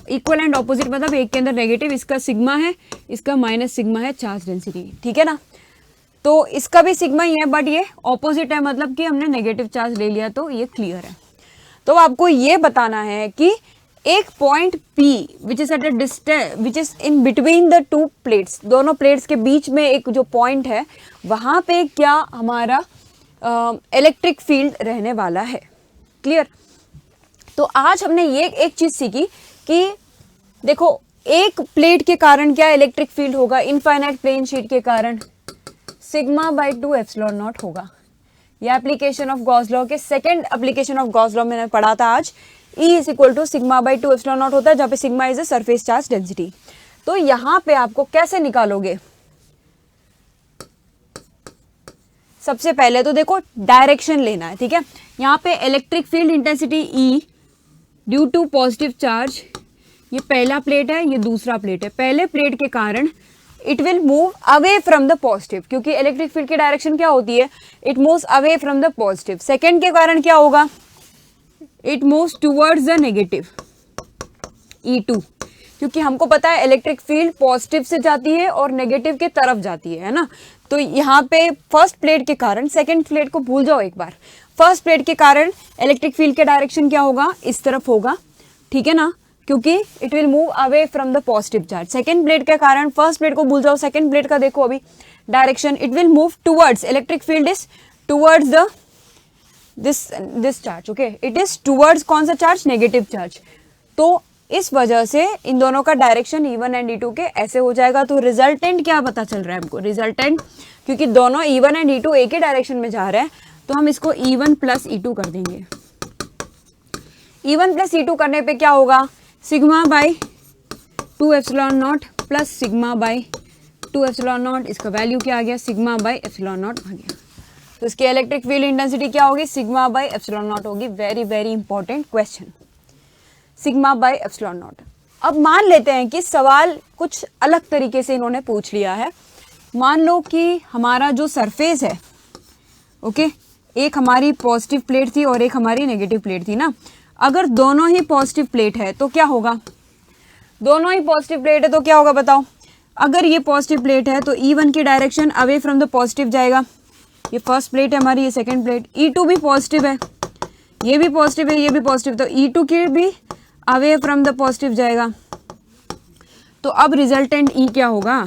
इक्वल एंड ऑपोजिट मतलब एक के अंदर नेगेटिव, इसका सिग्मा है, इसका माइनस सिग्मा है चार्ज डेंसिटी, ठीक है ना। तो इसका भी सिग्मा ही है बट ये ऑपोजिट है, मतलब कि हमने नेगेटिव चार्ज ले लिया, तो ये क्लियर है। तो आपको ये बताना है कि एक point P which is at a distance which is in between the 2 plates, दोनों प्लेट्स के बीच में एक जो पॉइंट है वहां पे क्या हमारा इलेक्ट्रिक फील्ड रहने वाला है, क्लियर। तो आज हमने ये एक चीज सीखी कि देखो एक प्लेट के कारण क्या इलेक्ट्रिक फील्ड होगा, इनफाइनाइट प्लेन शीट के कारण सिग्मा बाय 2 एप्सिलॉन नॉट होगा। ये एप्लीकेशन ऑफ गॉस लॉ के second application of Gauss law मैंने पढ़ा था आज, E is equal to sigma by 2 epsilon naught होता है, जहाँ पे sigma is a surface charge density. तो यहाँ पे आपको कैसे निकालोगे, सबसे पहले तो देखो डायरेक्शन लेना है, ठीक है। यहाँ पे electric field intensity E due to positive charge, ये पहला प्लेट है, ये दूसरा प्लेट है। पहले प्लेट के कारण it will move away from the positive, क्योंकि इलेक्ट्रिक फील्ड की डायरेक्शन क्या होती है, it moves away from the positive. Second के कारण क्या होगा, it moves towards the negative E2, क्योंकि हमको पता है इलेक्ट्रिक फील्ड पॉजिटिव से जाती है और नेगेटिव के तरफ जाती है ना। तो यहाँ पे फर्स्ट प्लेट के कारण, सेकेंड प्लेट को भूल जाओ एक बार, फर्स्ट प्लेट के कारण इलेक्ट्रिक फील्ड के डायरेक्शन क्या होगा, इस तरफ होगा, ठीक है ना, क्योंकि it will move away from the positive charge. Second plate के कारण, फर्स्ट प्लेट को भूल जाओ, सेकेंड प्लेट का देखो अभी direction, it will move towards, electric field is towards the this charge, okay, it is towards कौन सा चार्ज, नेगेटिव चार्ज। तो इस वजह से इन दोनों का डायरेक्शन E1 एंड E2 के ऐसे हो जाएगा। तो रिजल्टेंट क्या पता चल रहा है हमको, रिजल्टेंट क्योंकि दोनों E1 एंड E2 एक ही डायरेक्शन में जा रहे हैं, तो हम इसको E1 प्लस E2 कर देंगे। E1 प्लस E2 करने पे क्या होगा, sigma by 2 epsilon not plus sigma by 2 epsilon not, इसका वैल्यू क्या आ गया, सिग्मा बाय एप्सिलॉन नॉट आ गया। तो इसकी इलेक्ट्रिक फील्ड इंटेंसिटी क्या होगी, सिग्मा बाय एप्सिलॉन नॉट होगी। Very very important question, sigma bye epsilon not. अब मान लेते हैं कि सवाल कुछ अलग तरीके से इन्होंने पूछ लिया है। मान लो कि हमारा जो सरफेस है, ओके, एक हमारी पॉजिटिव प्लेट थी और एक हमारी नेगेटिव प्लेट थी ना। अगर दोनों ही पॉजिटिव प्लेट है तो क्या होगा, दोनों ही पॉजिटिव प्लेट है तो क्या होगा बताओ। अगर ये पॉजिटिव प्लेट है तो E1 की direction away from the positive जाएगा, ये फर्स्ट प्लेट है हमारी, ये सेकेंड प्लेट। E2 भी पॉजिटिव है, ये भी पॉजिटिव है, ये भी पॉजिटिव, तो E2 की भी अवे फ्रॉम द पॉजिटिव जाएगा। तो अब रिजल्टेंट E क्या होगा,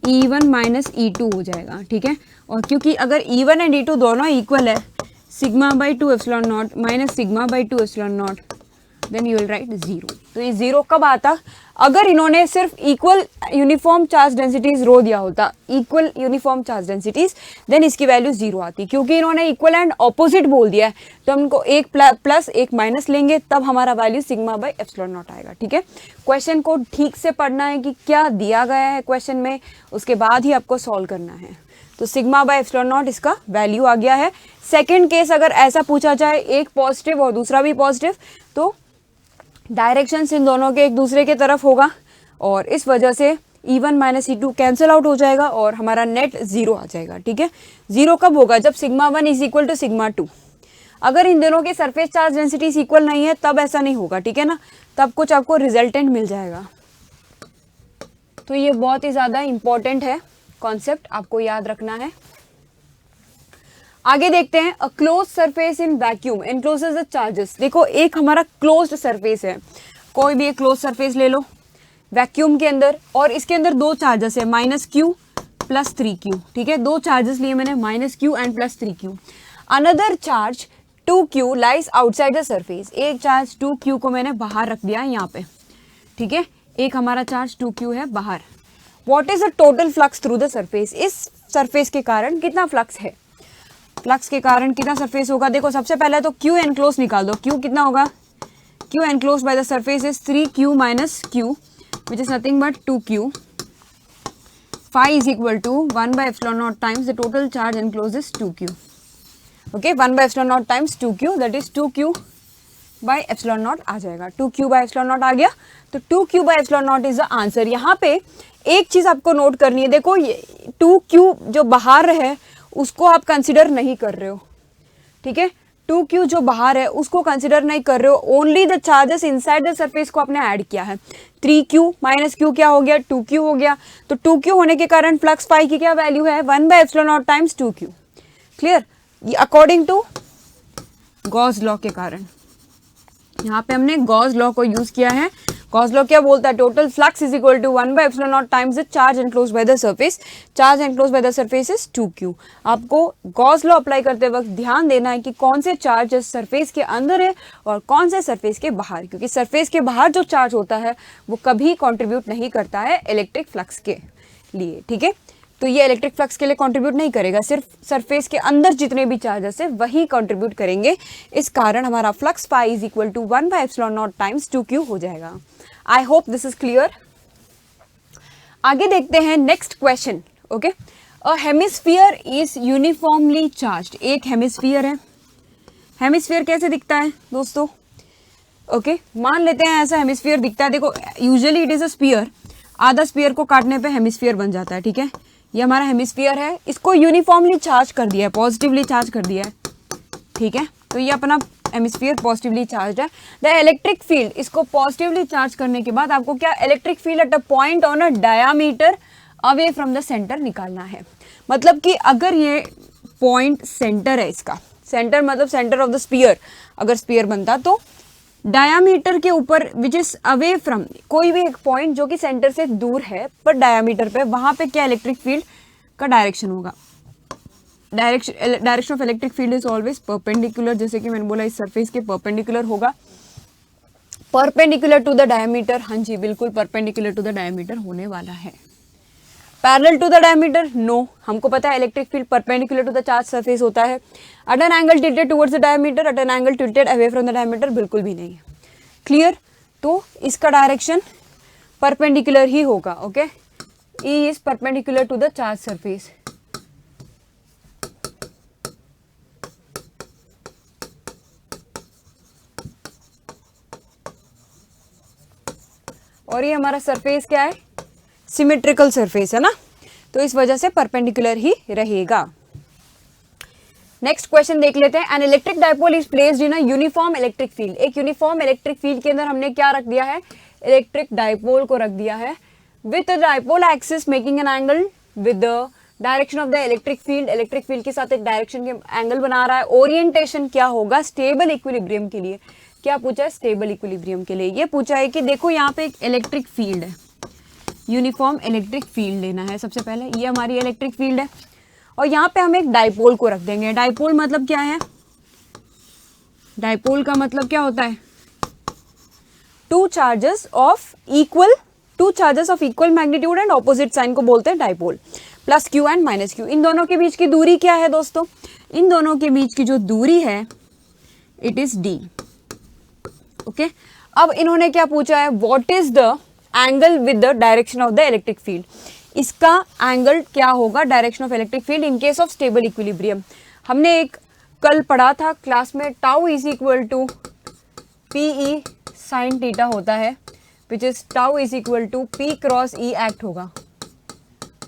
E1 माइनस E2 हो जाएगा, ठीक है। और क्योंकि अगर E1 एंड E2 दोनों इक्वल है, sigma by 2 epsilon naught minus sigma by 2 epsilon naught, then you will write 0। तो ये 0 कब आता, अगर इन्होंने सिर्फ इक्वल यूनिफॉर्म चार्ज डेंसिटीज रो दिया होता, equal uniform charge densities, then इसकी वैल्यू 0 आती। क्योंकि इन्होंने इक्वल एंड ऑपोजिट बोल दिया है तो हमको एक प्लस एक माइनस लेंगे, तब हमारा value sigma by epsilon not आएगा, ठीक है। क्वेश्चन को ठीक से पढ़ना है कि क्या दिया गया है क्वेश्चन में, उसके बाद ही आपको सॉल्व करना है। तो सिग्मा बाय एप्सिलॉन नॉट इसका वैल्यू आ गया है। सेकंड केस अगर ऐसा पूछा जाए, एक पॉजिटिव और दूसरा भी पॉजिटिव, तो डायरेक्शन इन दोनों के एक दूसरे के तरफ होगा और इस वजह से E1 minus E2 cancel out हो जाएगा और हमारा नेट 0 आ जाएगा। ठीक है, 0 कब होगा? जब sigma 1 is equal to sigma 2। अगर इन दोनों के सरफेस चार्ज डेंसिटीज इक्वल नहीं है तब ऐसा नहीं होगा। ठीक है ना, तब कुछ आपको रिजल्टेंट मिल जाएगा। तो ये बहुत ही ज़्यादा इंपॉर्टेंट है कॉन्सेप्ट, आपको याद रखना है। आगे देखते हैं, अ close surface in vacuum encloses the charges. देखो एक हमारा क्लोज्ड सरफेस है, कोई भी एक क्लोज सरफेस ले लो वैक्यूम के अंदर, और इसके अंदर दो चार्जेस है -q प्लस 3q। ठीक है, दो चार्जेस लिए मैंने -q and plus 3q। Another charge 2q lies outside the surface. एक चार्ज 2q को मैंने बाहर रख दिया है यहाँ पे। ठीक है, एक हमारा चार्ज 2q है बाहर। What is the total flux through the surface? इस सरफेस के कारण कितना फ्लक्स है? फ्लक्स के कारण कितना सरफेस होगा? देखो सबसे पहले तो q एनक्लोज निकाल दो। q कितना होगा? q enclose by the surface is 3q minus q which is nothing but 2q. Phi is equal to 1 by epsilon naught times the total charge enclosed is 2q. Okay, 1 by epsilon naught times 2q, that is 2q by epsilon naught आ जाएगा। 2q by epsilon naught आ गया, तो 2q by epsilon naught is the answer। यहाँ पे एक चीज आपको note करनी है, देखो ये 2q जो बाहर है उसको आप कंसिडर नहीं कर रहे हो। ठीक है, 2q जो बाहर है उसको कंसिडर नहीं कर रहे हो, only the charges inside the surface को आपने ऐड किया है। 3q माइनस q क्या हो गया? 2q हो गया। तो 2q होने के कारण फ्लक्स फाई की क्या वैल्यू है? 1 by epsilon not times 2q। Clear? ये अकॉर्डिंग टू गॉस लॉ के कारण, यहाँ पे हमने गॉस लॉ को यूज किया है। गॉस लॉ क्या बोलता है? Total flux is equal to 1 by epsilon not times the charge enclose by the surface. Charge enclose by the surface is 2q। आपको गॉस लॉ अप्लाई करते वक्त ध्यान देना है कि कौन से चार्ज सरफेस के अंदर है और कौन से सरफेस के बाहर, क्योंकि सरफेस के बाहर जो चार्ज होता है वो कभी कॉन्ट्रीब्यूट नहीं करता है इलेक्ट्रिक फ्लक्स के लिए। ठीक है, तो ये इलेक्ट्रिक फ्लक्स के लिए कंट्रीब्यूट नहीं करेगा, सिर्फ सरफेस के अंदर जितने भी चार्जेस है वही कंट्रीब्यूट करेंगे। इस कारण हमारा flux phi is equal to 1 by epsilon not times 2q हो जाएगा। I hope this is clear. आगे देखते हैं next question. Okay, a hemisphere is uniformly charged. एक हेमिस्फीयर है। हेमिस्फीयर कैसे दिखता है दोस्तों? ओके, मान लेते हैं ऐसा हेमिस्फीयर दिखता है। देखो usually it is a sphere, आधा स्फीयर को काटने पे हेमिस्फीयर बन जाता है। ठीक है, ये हमारा हेमिस्फीयर है, इसको यूनिफॉर्मली चार्ज कर दिया है, पॉजिटिवली चार्ज कर दिया है। ठीक है, तो ये अपना हेमिस्फीयर पॉजिटिवली चार्ज है। द इलेक्ट्रिक फील्ड, इसको पॉजिटिवली चार्ज करने के बाद आपको क्या electric field at a point on a diameter away from the centre निकालना है। मतलब कि अगर ये पॉइंट सेंटर है, इसका सेंटर मतलब सेंटर ऑफ द स्फीयर, अगर स्फीयर बनता तो डायामीटर के ऊपर विच इज अवे फ्रॉम, कोई भी एक पॉइंट जो कि सेंटर से दूर है पर डायामीटर पे, वहां पे क्या इलेक्ट्रिक फील्ड का डायरेक्शन होगा? Direction of electric field is always perpendicular, जैसे कि मैंने बोला इस सरफेस के परपेंडिकुलर होगा। परपेंडिकुलर टू द डायमीटर, हाँ जी बिल्कुल परपेंडिकुलर टू द डायमीटर होने वाला है। Parallel to the diameter, no, हमको पता है electric field perpendicular to the charge surface होता है। At an angle tilted towards the diameter, at an angle tilted away from the diameter, बिल्कुल भी नहीं है। क्लियर? तो इसका डायरेक्शन परपेंडिकुलर ही होगा। Okay, E is perpendicular to the charge surface. और ये हमारा सरफेस क्या है? सिमेट्रिकल सरफेस है ना, तो इस वजह से परपेंडिकुलर ही रहेगा। नेक्स्ट क्वेश्चन देख लेते हैं। An electric dipole is placed in a uniform electric field. एक यूनिफॉर्म इलेक्ट्रिक फील्ड के अंदर हमने क्या रख दिया है? इलेक्ट्रिक डायपोल को रख दिया है with dipole axis making an angle with the direction of the electric field. Electric field के साथ एक डायरेक्शन के एंगल बना रहा है। ओरिएंटेशन क्या होगा? स्टेबल इक्विलिब्रियम के लिए। क्या पूछा है? स्टेबल इक्विलिब्रियम के लिए। ये पूछा है कि देखो यहाँ पे एक इलेक्ट्रिक फील्ड है, यूनिफॉर्म इलेक्ट्रिक फील्ड लेना है सबसे पहले। ये हमारी इलेक्ट्रिक फील्ड है और यहाँ पे हम एक डायपोल को रख देंगे। डायपोल मतलब क्या है? डायपोल का मतलब क्या होता है? Two charges of equal magnitude and opposite sign को बोलते हैं dipole. Plus Q and minus Q, इन दोनों के बीच की दूरी क्या है दोस्तों? इन दोनों के बीच की जो दूरी है इट इज डी। ओके, अब इन्होंने क्या पूछा है? What is the angle with the direction of the electric field. इसका एंगल क्या होगा, direction of electric field in case of stable equilibrium. हमने एक कल पढ़ा था क्लास में, tau is equal to p E sine theta होता है, which is tau is equal to p cross E एक्ट होगा।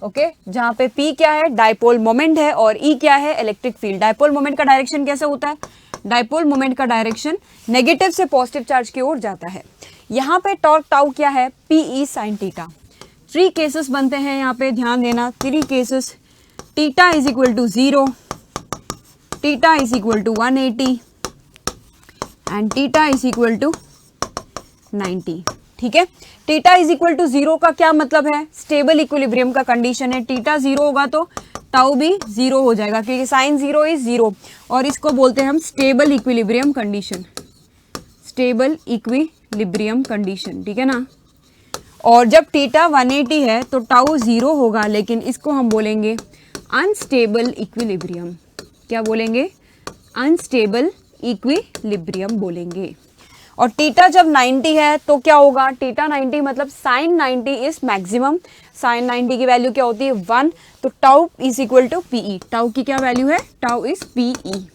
ओके, जहां पे पी क्या है, डायपोल मोमेंट है, और ई क्या है, इलेक्ट्रिक फील्ड। डायपोल मोमेंट का डायरेक्शन कैसे होता है, डायपोल मोमेंट का डायरेक्शन नेगेटिव से पॉजिटिव चार्ज की ओर जाता है। यहाँ पे टॉर्क टाउ क्या है, पीई साइन थीटा। 3 केसेस बनते हैं यहाँ पे, ध्यान देना, 3 cases. Theta is equal to 0, theta is equal to 180 and theta is equal to 90। ठीक है, थीटा इज इक्वल टू 0 का क्या मतलब है, स्टेबल इक्विलिब्रियम का कंडीशन है। थीटा 0 होगा तो टाउ भी 0 हो जाएगा, क्योंकि साइन 0 इज 0, और इसको बोलते हैं हम stable equilibrium condition, stable equilibrium condition. ठीक है ना। और जब थीटा 180 है तो टाउ 0 होगा, लेकिन इसको हम बोलेंगे अनस्टेबल इक्विलिब्रियम। क्या बोलेंगे, अनस्टेबल इक्विलिब्रियम बोलेंगे। और थीटा जब 90 है तो क्या होगा, थीटा 90 मतलब साइन 90 इज मैक्सिमम। साइन 90 की वैल्यू क्या होती है, 1, तो tau is equal to p E. Tau की क्या वैल्यू है, tau is p E,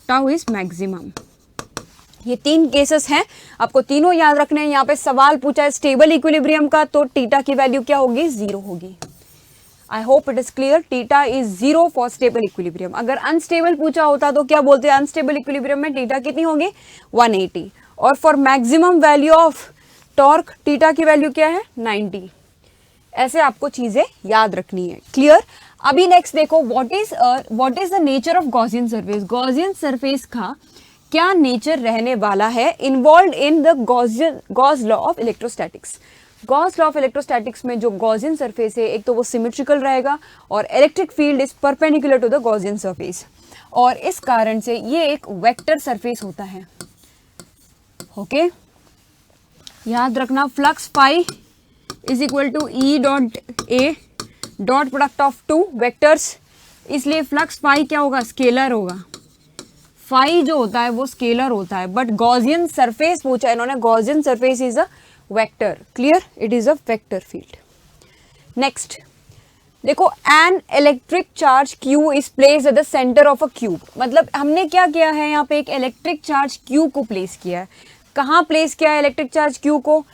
tau is maximum. ये 3 केसेस हैं, आपको तीनों याद रखने हैं। यहाँ पे सवाल पूछा है स्टेबल इक्विलिब्रियम का, तो थीटा की वैल्यू क्या होगी, 0 होगी। आई hope it is clear, theta is 0 for stable equilibrium. अगर अनस्टेबल पूछा होता तो क्या बोलते हैं, अनस्टेबल इक्विलिब्रियम में थीटा कितनी होगी, 180, और for maximum value of torque theta की वैल्यू क्या है, 90। ऐसे आपको चीजें याद रखनी है। क्लियर। अभी नेक्स्ट देखो, what is the nature of Gaussian surface. Gaussian surface का क्या नेचर रहने वाला है, involve in the Gauss law of electrostatics. Gauss law of electrostatics में जो गॉसियन सरफेस है, एक तो वो सिमेट्रिकल रहेगा और electric field is perpendicular to the Gaussian surface, और इस कारण से ये एक वेक्टर सरफेस होता है। ओके, याद रखना, flux phi is equal to E dot A dot product of 2 vectors, इसलिए फ्लक्स फाई क्या होगा, स्केलर होगा। फाई जो होता है वो स्केलर होता है, बट गॉसियन सरफेस पूछा है इन्होंने, Gaussian surface is a vector. Clear, it is a vector field. Next देखो, an electric charge Q is placed at the centre of a cube. मतलब हमने क्या किया है, यहाँ पे एक इलेक्ट्रिक चार्ज Q को प्लेस किया है। कहाँ प्लेस किया है इलेक्ट्रिक चार्ज Q को,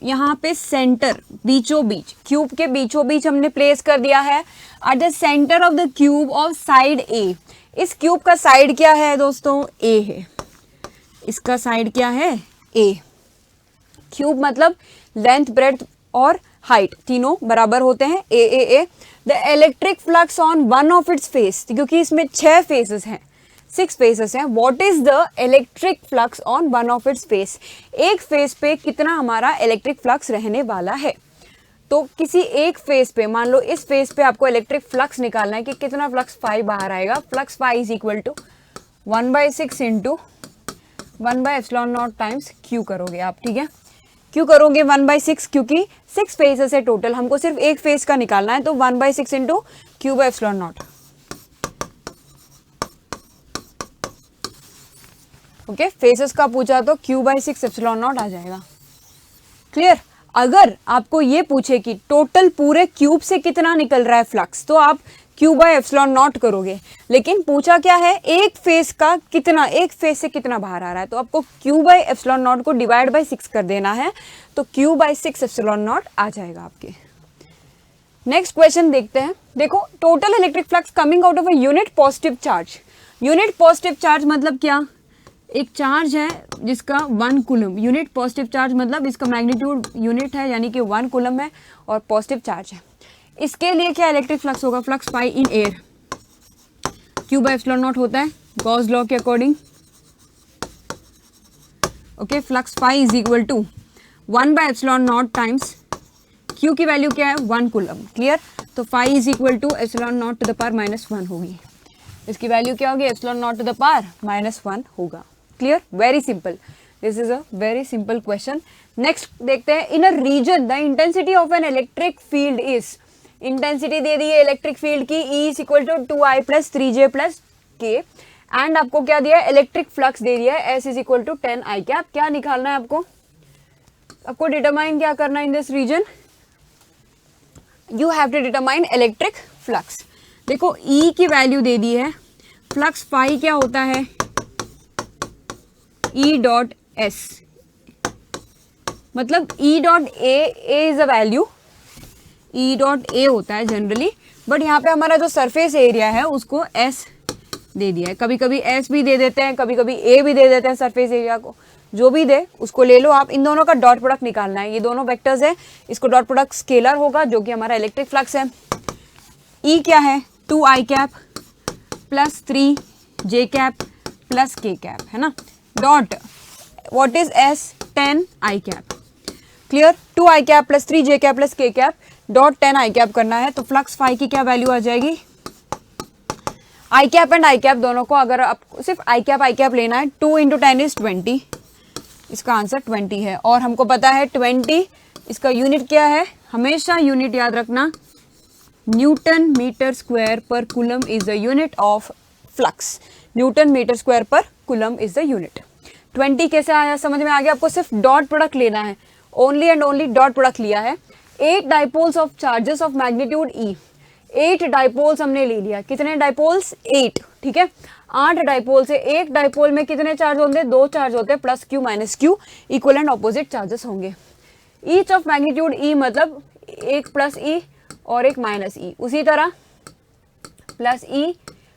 यहाँ पे सेंटर, बीचों बीच, क्यूब के बीचों बीच हमने प्लेस कर दिया है, at the centre of the cube of side A. इस क्यूब का साइड क्या है दोस्तों, A है। इसका साइड क्या है, A। क्यूब मतलब लेंथ, ब्रेड्थ और हाइट तीनों बराबर होते हैं, A। The electric flux on one of its face, क्योंकि इसमें 6 फेसेस हैं, 6 फेसेस हैं। What is the electric flux on one of its face, एक फेस पे कितना हमारा इलेक्ट्रिक फ्लक्स रहने वाला है। तो किसी एक फेस पे, मान लो इस फेस पे आपको इलेक्ट्रिक फ्लक्स निकालना है कि कितना फ्लक्स फाई बाहर आएगा। Flux phi is equal to 1/6 into 1/ε0 times Q करोगे आप। ठीक है, क्यों करोगे 1/6, क्योंकि 6 फेसेस है टोटल, हमको सिर्फ एक फेस का निकालना है, तो 1/6 इंटू Q/ε0। ओके, फेसेस का पूछा तो Q/6 ε0 आ जाएगा। क्लियर। अगर आपको ये पूछे कि टोटल पूरे क्यूब से कितना निकल रहा है फ्लक्स, तो आप Q/ε0 करोगे, लेकिन पूछा क्या है, एक फेस का कितना, एक फेस से कितना बाहर आ रहा है, तो आपको Q/ε0 को डिवाइड बाय 6 कर देना है, तो Q/6 ε0 आ जाएगा आपके। नेक्स्ट क्वेश्चन देखते हैं। देखो, total electric flux coming out of a unit positive charge. Unit positive charge मतलब क्या, एक चार्ज है जिसका 1 कूलम, यूनिट पॉजिटिव चार्ज मतलब इसका मैग्नीट्यूड यूनिट है, यानी कि 1 कूलम है और पॉजिटिव चार्ज है। इसके लिए क्या इलेक्ट्रिक फ्लक्स होगा, flux phi in air, Q/ε0 होता है गॉस लॉ के according. Okay, flux phi is equal to 1/ε0 times Q की वैल्यू क्या है, 1 कूलम। क्लियर, तो phi is equal to ε0 to the power -1 होगी। इसकी वैल्यू क्या होगी, ε0 टू द पावर -1 होगा। Clear, very simple, this is a very simple question. Next देखते हैं, in a region the intensity of an electric field is, intensity दे दी है इलेक्ट्रिक फील्ड की, E is equal to 2I + 3J + K, and आपको क्या दिया है, इलेक्ट्रिक फ्लक्स दे दिया है, S is equal to 10I। क्या निकालना है आपको डिटरमाइन क्या करना है in this region, you have to determine electric flux. देखो ई की वैल्यू दे दी है, फ्लक्स फाई क्या होता है, ई डॉट एस, मतलब ई dot A is a value, E dot A होता है जनरली, बट यहाँ पे हमारा जो सरफेस एरिया है उसको एस दे दिया है। कभी कभी एस भी दे देते हैं, कभी कभी ए भी दे देते हैं सरफेस एरिया को, जो भी दे उसको ले लो आप। इन दोनों का डॉट प्रोडक्ट निकालना है, ये दोनों वेक्टर्स है, इसको डॉट प्रोडक्ट स्केलर होगा जो कि हमारा इलेक्ट्रिक फ्लक्स है। ई क्या है, 2 आई कैप प्लस 3 जे कैप प्लस के कैप, है ना, dot what is S, 10 I cap. Clear, 2 I cap plus 3 J cap plus के कैप डॉट 10 आई कैप करना है। तो फ्लक्स फाई की क्या वैल्यू आ जाएगी, आई कैप एंड आई कैप दोनों को अगर आपको सिर्फ आई कैप लेना है, 2 इंटू 10 इज 20, इसका आंसर 20 है। और हमको पता है 20 इसका यूनिट क्या है, हमेशा यूनिट याद रखना, newton metre square per coulomb is the unit of flux, newton metre square per coulomb is the unit. 20 कैसे आया, समझ में आ गया, आपको सिर्फ डॉट प्रोडक्ट लेना है, only and only dot product लिया है। 8 dipoles of charges of magnitude E, 8 dipoles हमने ले लिया, कितने डाइपोल्स, 8, ठीक है, 8 डाइपोल से एक डाइपोल में कितने चार्ज होंगे, 2 चार्ज होते हैं, plus Q minus Q, equal and opposite charges होंगे। ईच ऑफ मैग्नीट्यूड ई मतलब एक प्लस ई और एक माइनस ई, उसी तरह प्लस ई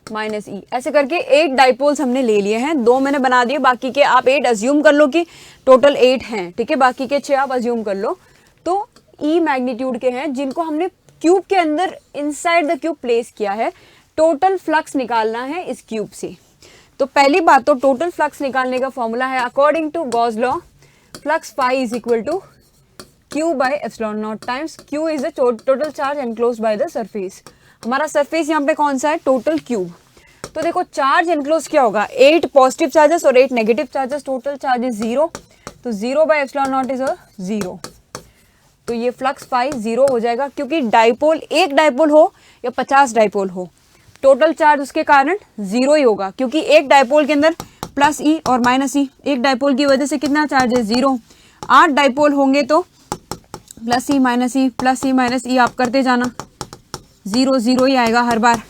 माइनस ई, ऐसे करके 8 डाइपोल्स हमने ले लिए हैं, 2 मैंने बना दिए, बाकी के आप 8 अज्यूम कर लो कि टोटल 8 हैं, ठीक है, बाकी के 6 आप अज्यूम कर लो। तो ई मैग्नीट्यूड के हैं जिनको हमने क्यूब के अंदर इनसाइड द क्यूब प्लेस किया है। टोटल फ्लक्स निकालना है इस क्यूब से। तो पहली बात तो टोटल फ्लक्स निकालने का फॉर्मूला है according to Gauss law, flux phi is equal to Q by epsilon not times q is the total charge enclosed by the surface. हमारा सरफेस यहाँ पे कौन सा है, टोटल क्यूब। तो देखो चार्ज एनक्लोज क्या होगा, 8 पॉजिटिव चार्जेस और 8 negative charges, total charge is 0, तो 0 बाय एप्सिलॉन नॉट इज 0। तो ये फ्लक्स फाई 0 हो जाएगा, क्योंकि डाइपोल, एक डाइपोल हो या 50 डाइपोल हो, टोटल चार्ज उसके कारण 0 ही होगा, क्योंकि एक डाइपोल के अंदर प्लस ई और माइनस ई, एक डाइपोल की वजह से कितना चार्ज है, 0। 8 डाइपोल होंगे तो प्लस ई माइनस ई, प्लस ई माइनस ई आप करते जाना, 0 0 ही आएगा हर बार।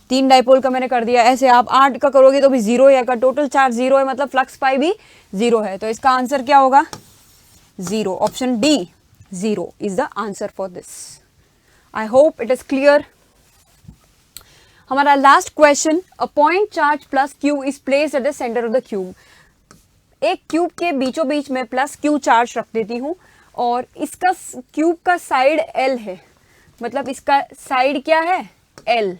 3 डाइपोल का मैंने कर दिया, ऐसे आप 8 का करोगे तो भी 0 ही आएगा, टोटल चार्ज 0 है, मतलब फ्लक्स फाई भी 0 है। तो इसका आंसर क्या होगा, 0, option D 0 is the answer for this. I hope it is clear. हमारा last question, a point charge plus q is placed at the center of the cube. एक क्यूब के बीचों बीच में प्लस क्यू चार्ज रख देती हूँ और इसका क्यूब का साइड L है, मतलब इसका साइड क्या है, L।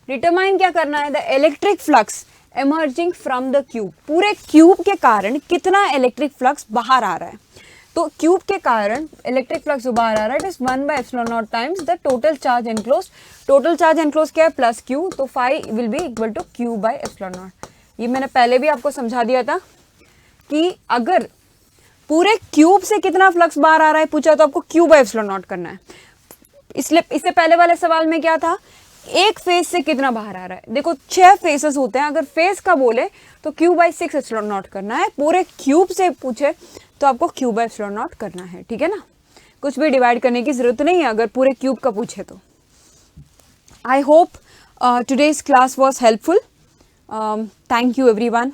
डिटरमाइन क्या करना है, the electric flux emerging from the cube. पूरे क्यूब के कारण कितना इलेक्ट्रिक फ्लक्स बाहर आ रहा है, तो क्यूब के कारण इलेक्ट्रिक फ्लक्स जो बाहर आ रहा है, it is 1 by epsilon not times the total charge enclose. Total charge enclose क्या है, प्लस क्यू, तो phi will be equal to Q by epsilon nought. ये मैंने पहले भी आपको समझा दिया था कि अगर पूरे क्यूब से कितना फ्लक्स बाहर आ रहा है पूछा तो आपको क्यू बाय एप्सिलॉन नॉट करना है। इसलिए इससे पहले वाले सवाल में क्या था, एक फेज से कितना बाहर आ रहा है। देखो 6 फेसेस होते हैं, अगर फेज का बोले तो क्यू बाय 6 एप्सिलॉन नॉट करना है, पूरे क्यूब से पूछे तो आपको क्यू बाय एप्सिलॉन नॉट करना है, ठीक है ना, कुछ भी डिवाइड करने की जरूरत नहीं है अगर पूरे क्यूब का पूछे तो। I hope today's class was helpful. Thank you everyone.